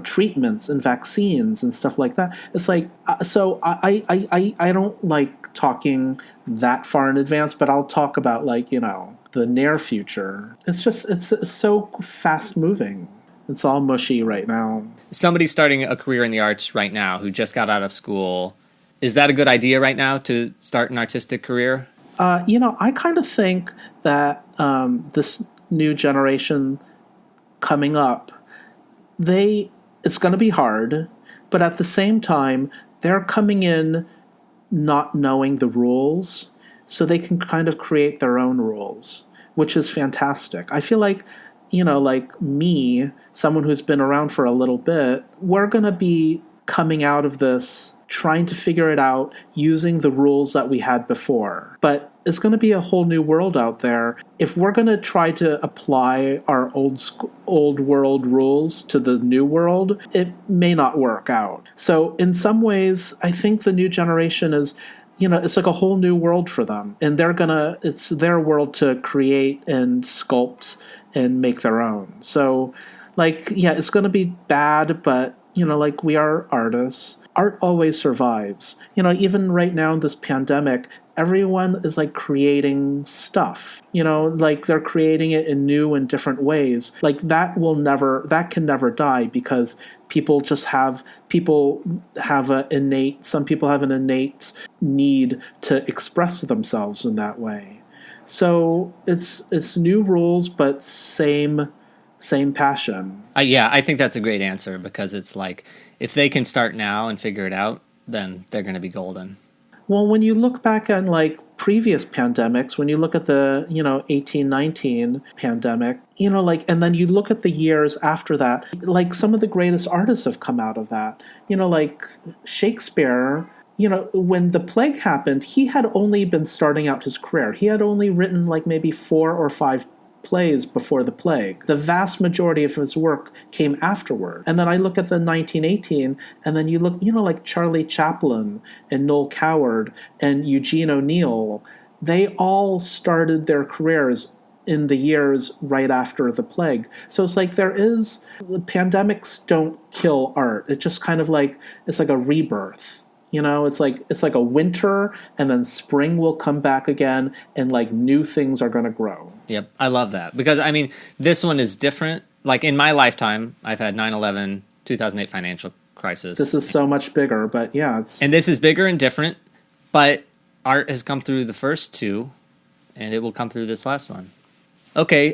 treatments and vaccines and stuff like that. It's like, so I don't like talking that far in advance, but I'll talk about like, the near future. It's so fast moving. It's all mushy right now. Somebody starting a career in the arts right now who just got out of school, is that a good idea right now to start an artistic career? I kind of think that this new generation coming up, it's going to be hard, but at the same time, they're coming in not knowing the rules, so they can kind of create their own rules, which is fantastic. I feel like, like me, someone who's been around for a little bit, we're going to be coming out of this trying to figure it out using the rules that we had before. But it's going to be a whole new world out there. If we're going to try to apply our old world rules to the new world, it may not work out. So in some ways, I think the new generation is, it's like a whole new world for them. And it's their world to create and sculpt and make their own. So, like, yeah, it's going to be bad, but, like, we are artists. Art always survives. Even right now in this pandemic, everyone is, like, creating stuff. Like, they're creating it in new and different ways. Like, that can never die because some people have an innate need to express themselves in that way. So it's new rules, but same passion. Yeah, I think that's a great answer because it's like if they can start now and figure it out, then they're going to be golden. Well, when you look back at like previous pandemics, when you look at the 1819 pandemic, and then you look at the years after that, like some of the greatest artists have come out of that. Like Shakespeare. When the plague happened, he had only been starting out his career. He had only written like maybe 4 or 5 plays before the plague. The vast majority of his work came afterward. And then I look at the 1918, and then you look, like Charlie Chaplin and Noel Coward and Eugene O'Neill. They all started their careers in the years right after the plague. So it's like the pandemics don't kill art. It just kind of like, it's like a rebirth. It's like a winter, and then spring will come back again, and like new things are going to grow. Yep, I love that because I mean this one is different. Like in my lifetime, I've had 9/11, 2008 financial crisis. This is so much bigger, but yeah, and this is bigger and different. But art has come through the first two, and it will come through this last one. Okay,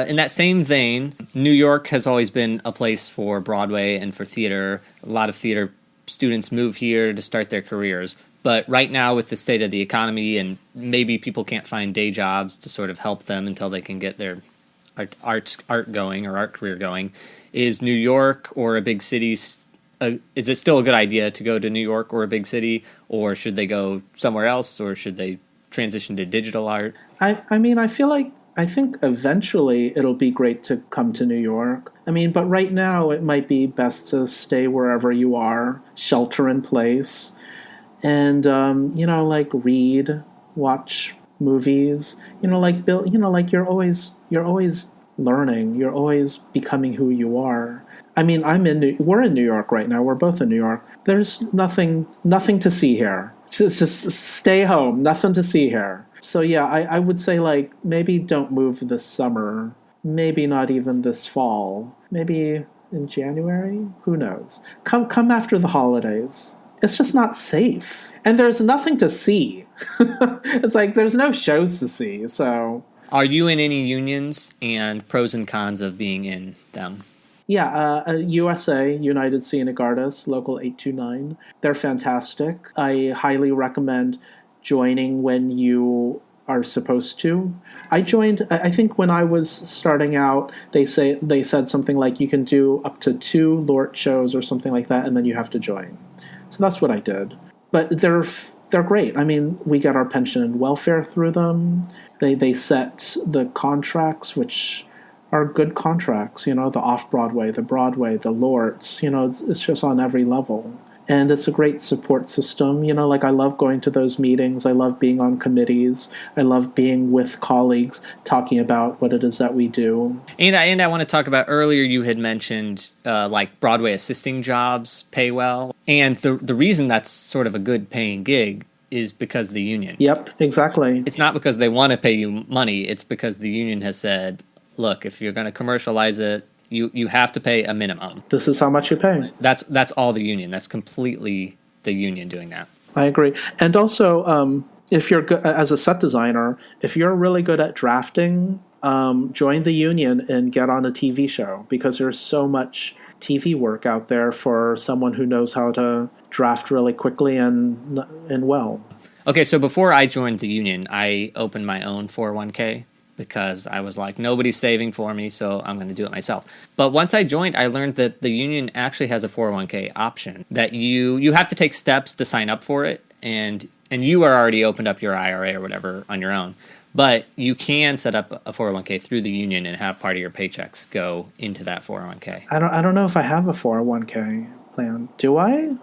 in that same vein, New York has always been a place for Broadway and for theater. A lot of theater students move here to start their careers. But right now with the state of the economy and maybe people can't find day jobs to sort of help them until they can get their art going or art career going, is New York or a big city, is it still a good idea to go to New York or a big city, or should they go somewhere else, or should they transition to digital art? I think eventually it'll be great to come to New York. But right now it might be best to stay wherever you are, shelter in place, and like read, watch movies. You're always learning. You're always becoming who you are. We're in New York right now. We're both in New York. There's nothing to see here. Just stay home. Nothing to see here. So yeah, I would say like maybe don't move this summer. Maybe not even this fall. Maybe in January. Who knows? Come after the holidays. It's just not safe, and there's nothing to see. It's like there's no shows to see. So, are you in any unions, and pros and cons of being in them? Yeah, USA, United Scenic Artists, Local 829. They're fantastic. I highly recommend joining when you are supposed to. I joined, I think when I was starting out, they said something like you can do up to 2 LORT shows or something like that, and then you have to join. So that's what I did. But they're they're great. I mean, we get our pension and welfare through them. They set the contracts, which are good contracts, the off-Broadway, the Broadway, the Lorts, it's just on every level. And it's a great support system. I love going to those meetings. I love being on committees. I love being with colleagues, talking about what it is that we do. And I want to talk about, earlier you had mentioned like Broadway assisting jobs pay well. And the reason that's sort of a good paying gig is because of the union. Yep, exactly. It's not because they want to pay you money. It's because the union has said, look, if you're going to commercialize it, you have to pay a minimum. This is how much you pay. That's all the union. That's completely the union doing that. I agree. And also, if you're good as a set designer, if you're really good at drafting, join the union and get on a TV show, because there's so much TV work out there for someone who knows how to draft really quickly and well. Okay, so before I joined the union, I opened my own 401k. Because I was like, nobody's saving for me, so I'm going to do it myself. But once I joined, I learned that the union actually has a 401k option, that you have to take steps to sign up for it, and you are already opened up your IRA or whatever on your own. But you can set up a 401k through the union and have part of your paychecks go into that 401k. I don't know if I have a 401k plan. Do I?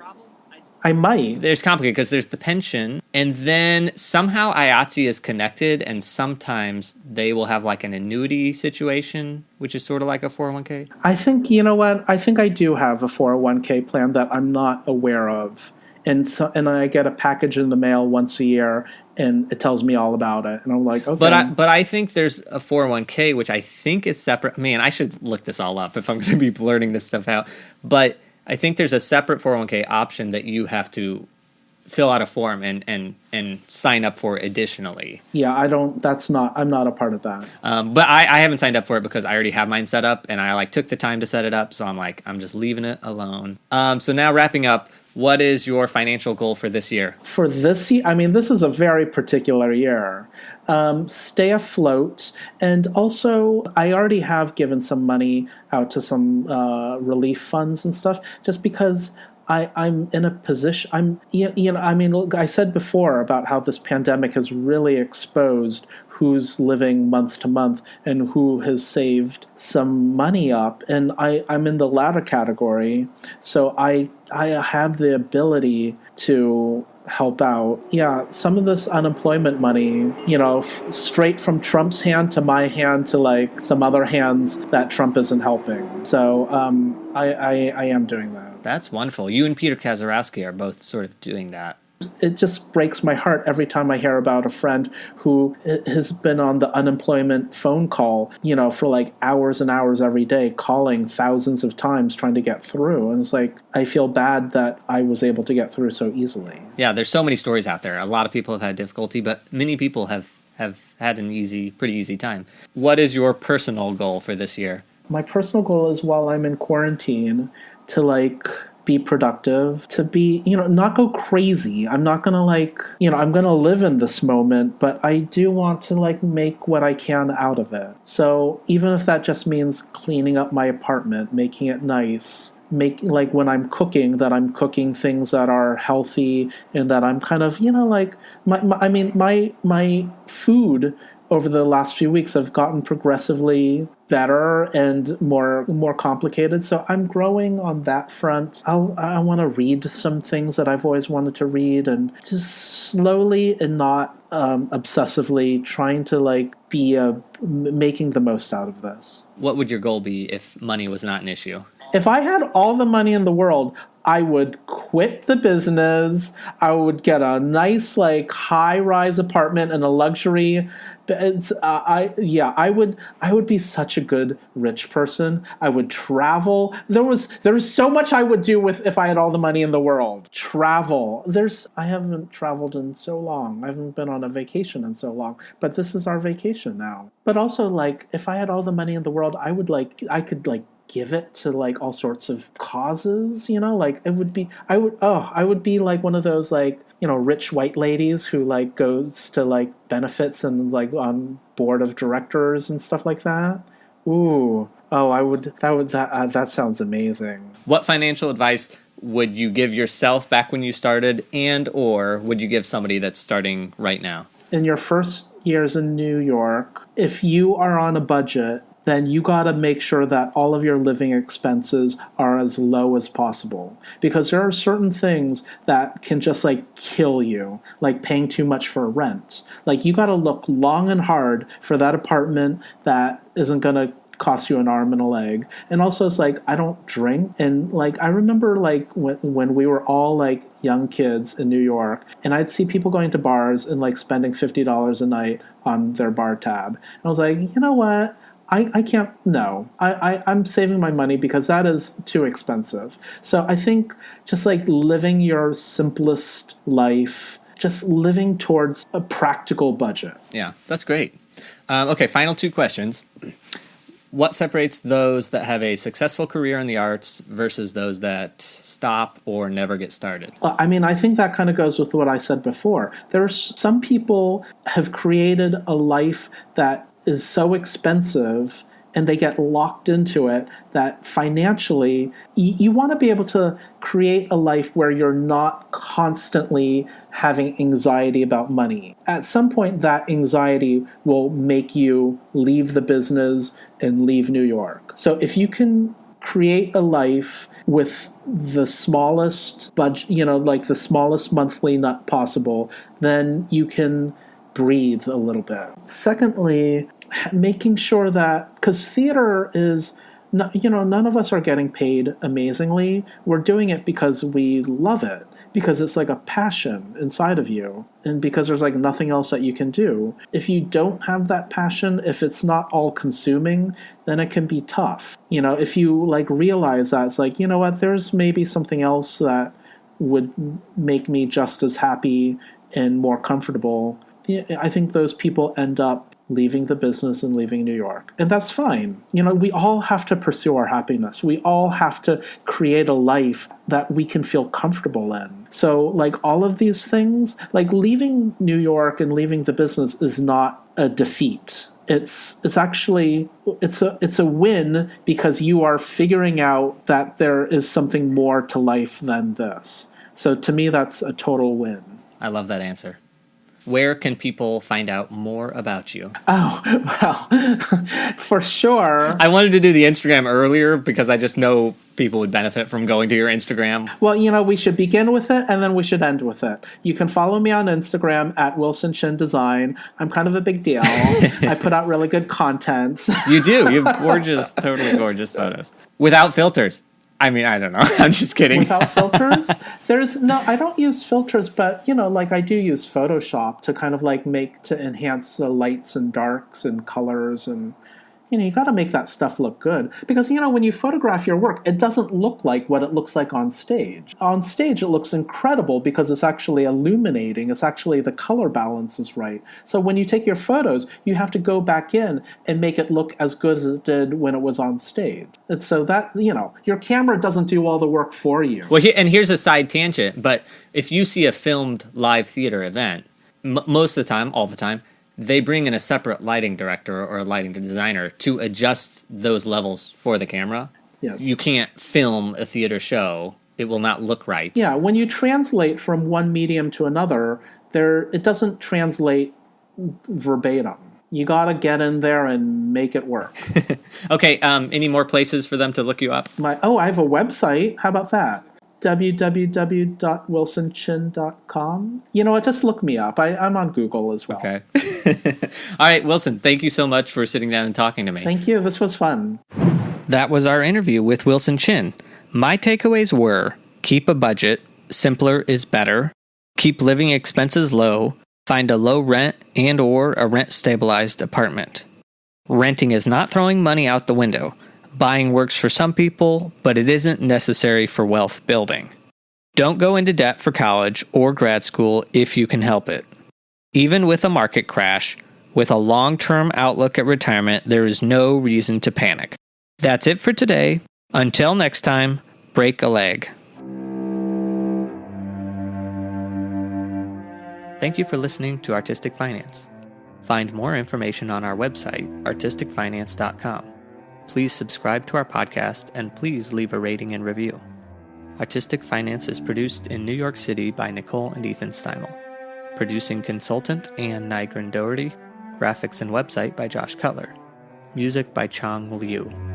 I might. There's complicated because there's the pension, and then somehow IATSE is connected, and sometimes they will have like an annuity situation, which is sort of like a 401k. I think, you know what? I think I do have a 401k plan that I'm not aware of. And I get a package in the mail once a year, and it tells me all about it. And I'm like, okay. But I think there's a 401k, which I think is separate. Man, I should look this all up if I'm going to be blurting this stuff out. But I think there's a separate 401k option that you have to fill out a form and sign up for additionally. Yeah, I'm not a part of that. But I haven't signed up for it because I already have mine set up, and I took the time to set it up. So I'm just leaving it alone. So now wrapping up, what is your financial goal for this year? For this year, this is a very particular year. Stay afloat. And also, I already have given some money out to some relief funds and stuff, just because I'm in a position. I said before about how this pandemic has really exposed who's living month to month and who has saved some money up. And I'm in the latter category. So I have the ability to help out. Yeah, some of this unemployment money, straight from Trump's hand to my hand to like some other hands that Trump isn't helping. So I am doing that. That's wonderful. You and Peter Kazarowski are both sort of doing that. It just breaks my heart every time I hear about a friend who has been on the unemployment phone call, for like hours and hours every day, calling thousands of times trying to get through. And it's like, I feel bad that I was able to get through so easily. Yeah, there's so many stories out there. A lot of people have had difficulty, but many people have had an pretty easy time. What is your personal goal for this year? My personal goal is, while I'm in quarantine, to be productive, to be, not go crazy. I'm not going to I'm going to live in this moment, but I do want to make what I can out of it. So even if that just means cleaning up my apartment, making it nice, when I'm cooking, that I'm cooking things that are healthy, and that I'm kind of, my food over the last few weeks have gotten progressively better and more complicated. So I'm growing on that front. I want to read some things that I've always wanted to read, and just slowly and not obsessively trying to be making the most out of this. What would your goal be if money was not an issue? If I had all the money in the world, I would quit the business. I would get a nice, high-rise apartment and a luxury. I would be such a good rich person. I would travel. There was so much I would do if I had all the money in the world. Travel. I haven't traveled in so long. I haven't been on a vacation in so long. But this is our vacation now. But also, if I had all the money in the world, I could give it to all sorts of causes, it would be, I would be one of those rich white ladies who goes to benefits and on board of directors and stuff like that. Ooh, that sounds amazing. What financial advice would you give yourself back when you started, and or would you give somebody that's starting right now? In your first years in New York, if you are on a budget, then you got to make sure that all of your living expenses are as low as possible. Because there are certain things that can just like kill you, like paying too much for rent. Like you got to look long and hard for that apartment that isn't going to cost you an arm and a leg. And also it's like, I don't drink. And like, I remember like when we were all like young kids in New York, and I'd see people going to bars and like spending $50 a night on their bar tab. And I was like, you know what? I can't, no. I'm saving my money because that is too expensive. So I think just like living your simplest life, just living towards a practical budget. Yeah, that's great. Okay, final two questions. What separates those that have a successful career in the arts versus those that stop or never get started? I mean, I think that kind of goes with what I said before. There's some people have created a life that is so expensive and they get locked into it that financially you want to be able to create a life where you're not constantly having anxiety about money. At some point, that anxiety will make you leave the business and leave New York. So if you can create a life with the smallest budget, like the smallest monthly nut possible, then you can breathe a little bit. Secondly, making sure that, because theater is, none of us are getting paid amazingly. We're doing it because we love it, because it's like a passion inside of you, and because there's like nothing else that you can do. If you don't have that passion, if it's not all consuming, then it can be tough. If you like realize that, it's like, you know what, there's maybe something else that would make me just as happy and more comfortable. I think those people end up leaving the business and leaving New York. And that's fine. We all have to pursue our happiness. We all have to create a life that we can feel comfortable in. So like all of these things, like leaving New York and leaving the business is not a defeat. It's actually a win, because you are figuring out that there is something more to life than this. So to me, that's a total win. I love that answer. Where can people find out more about you? Oh, well, for sure. I wanted to do the Instagram earlier because I just know people would benefit from going to your Instagram. Well, we should begin with it and then we should end with it. You can follow me on Instagram at Wilson Chin Design. I'm kind of a big deal. I put out really good content. You do. You have gorgeous, totally gorgeous photos. Without filters. I mean, I don't know. I'm just kidding. Without filters? I don't use filters, but, like I do use Photoshop to kind of like to enhance the lights and darks and colors, and, you got to make that stuff look good. Because, when you photograph your work, it doesn't look like what it looks like on stage. On stage, it looks incredible because it's actually illuminating. It's actually the color balance is right. So when you take your photos, you have to go back in and make it look as good as it did when it was on stage. And so that, your camera doesn't do all the work for you. Well, and here's a side tangent, but if you see a filmed live theater event, most of the time, all the time, they bring in a separate lighting director or a lighting designer to adjust those levels for the camera. Yes. You can't film a theater show. It will not look right. Yeah, when you translate from one medium to another, it doesn't translate verbatim. You got to get in there and make it work. Okay, any more places for them to look you up? I have a website. How about that? www.wilsonchin.com. You know what? Just look me up. I'm on Google as well. Okay. All right, Wilson, thank you so much for sitting down and talking to me. Thank you. This was fun. That was our interview with Wilson Chin. My takeaways were: keep a budget, simpler is better, keep living expenses low, find a low rent and or a rent stabilized apartment. Renting is not throwing money out the window. Buying works for some people, but it isn't necessary for wealth building. Don't go into debt for college or grad school if you can help it. Even with a market crash, with a long-term outlook at retirement, there is no reason to panic. That's it for today. Until next time, break a leg. Thank you for listening to Artistic Finance. Find more information on our website, artisticfinance.com. Please subscribe to our podcast and please leave a rating and review. Artistic Finance is produced in New York City by Nicole and Ethan Steimel. Producing consultant Ann Nygren Doherty. Graphics and website by Josh Cutler. Music by Chang Liu.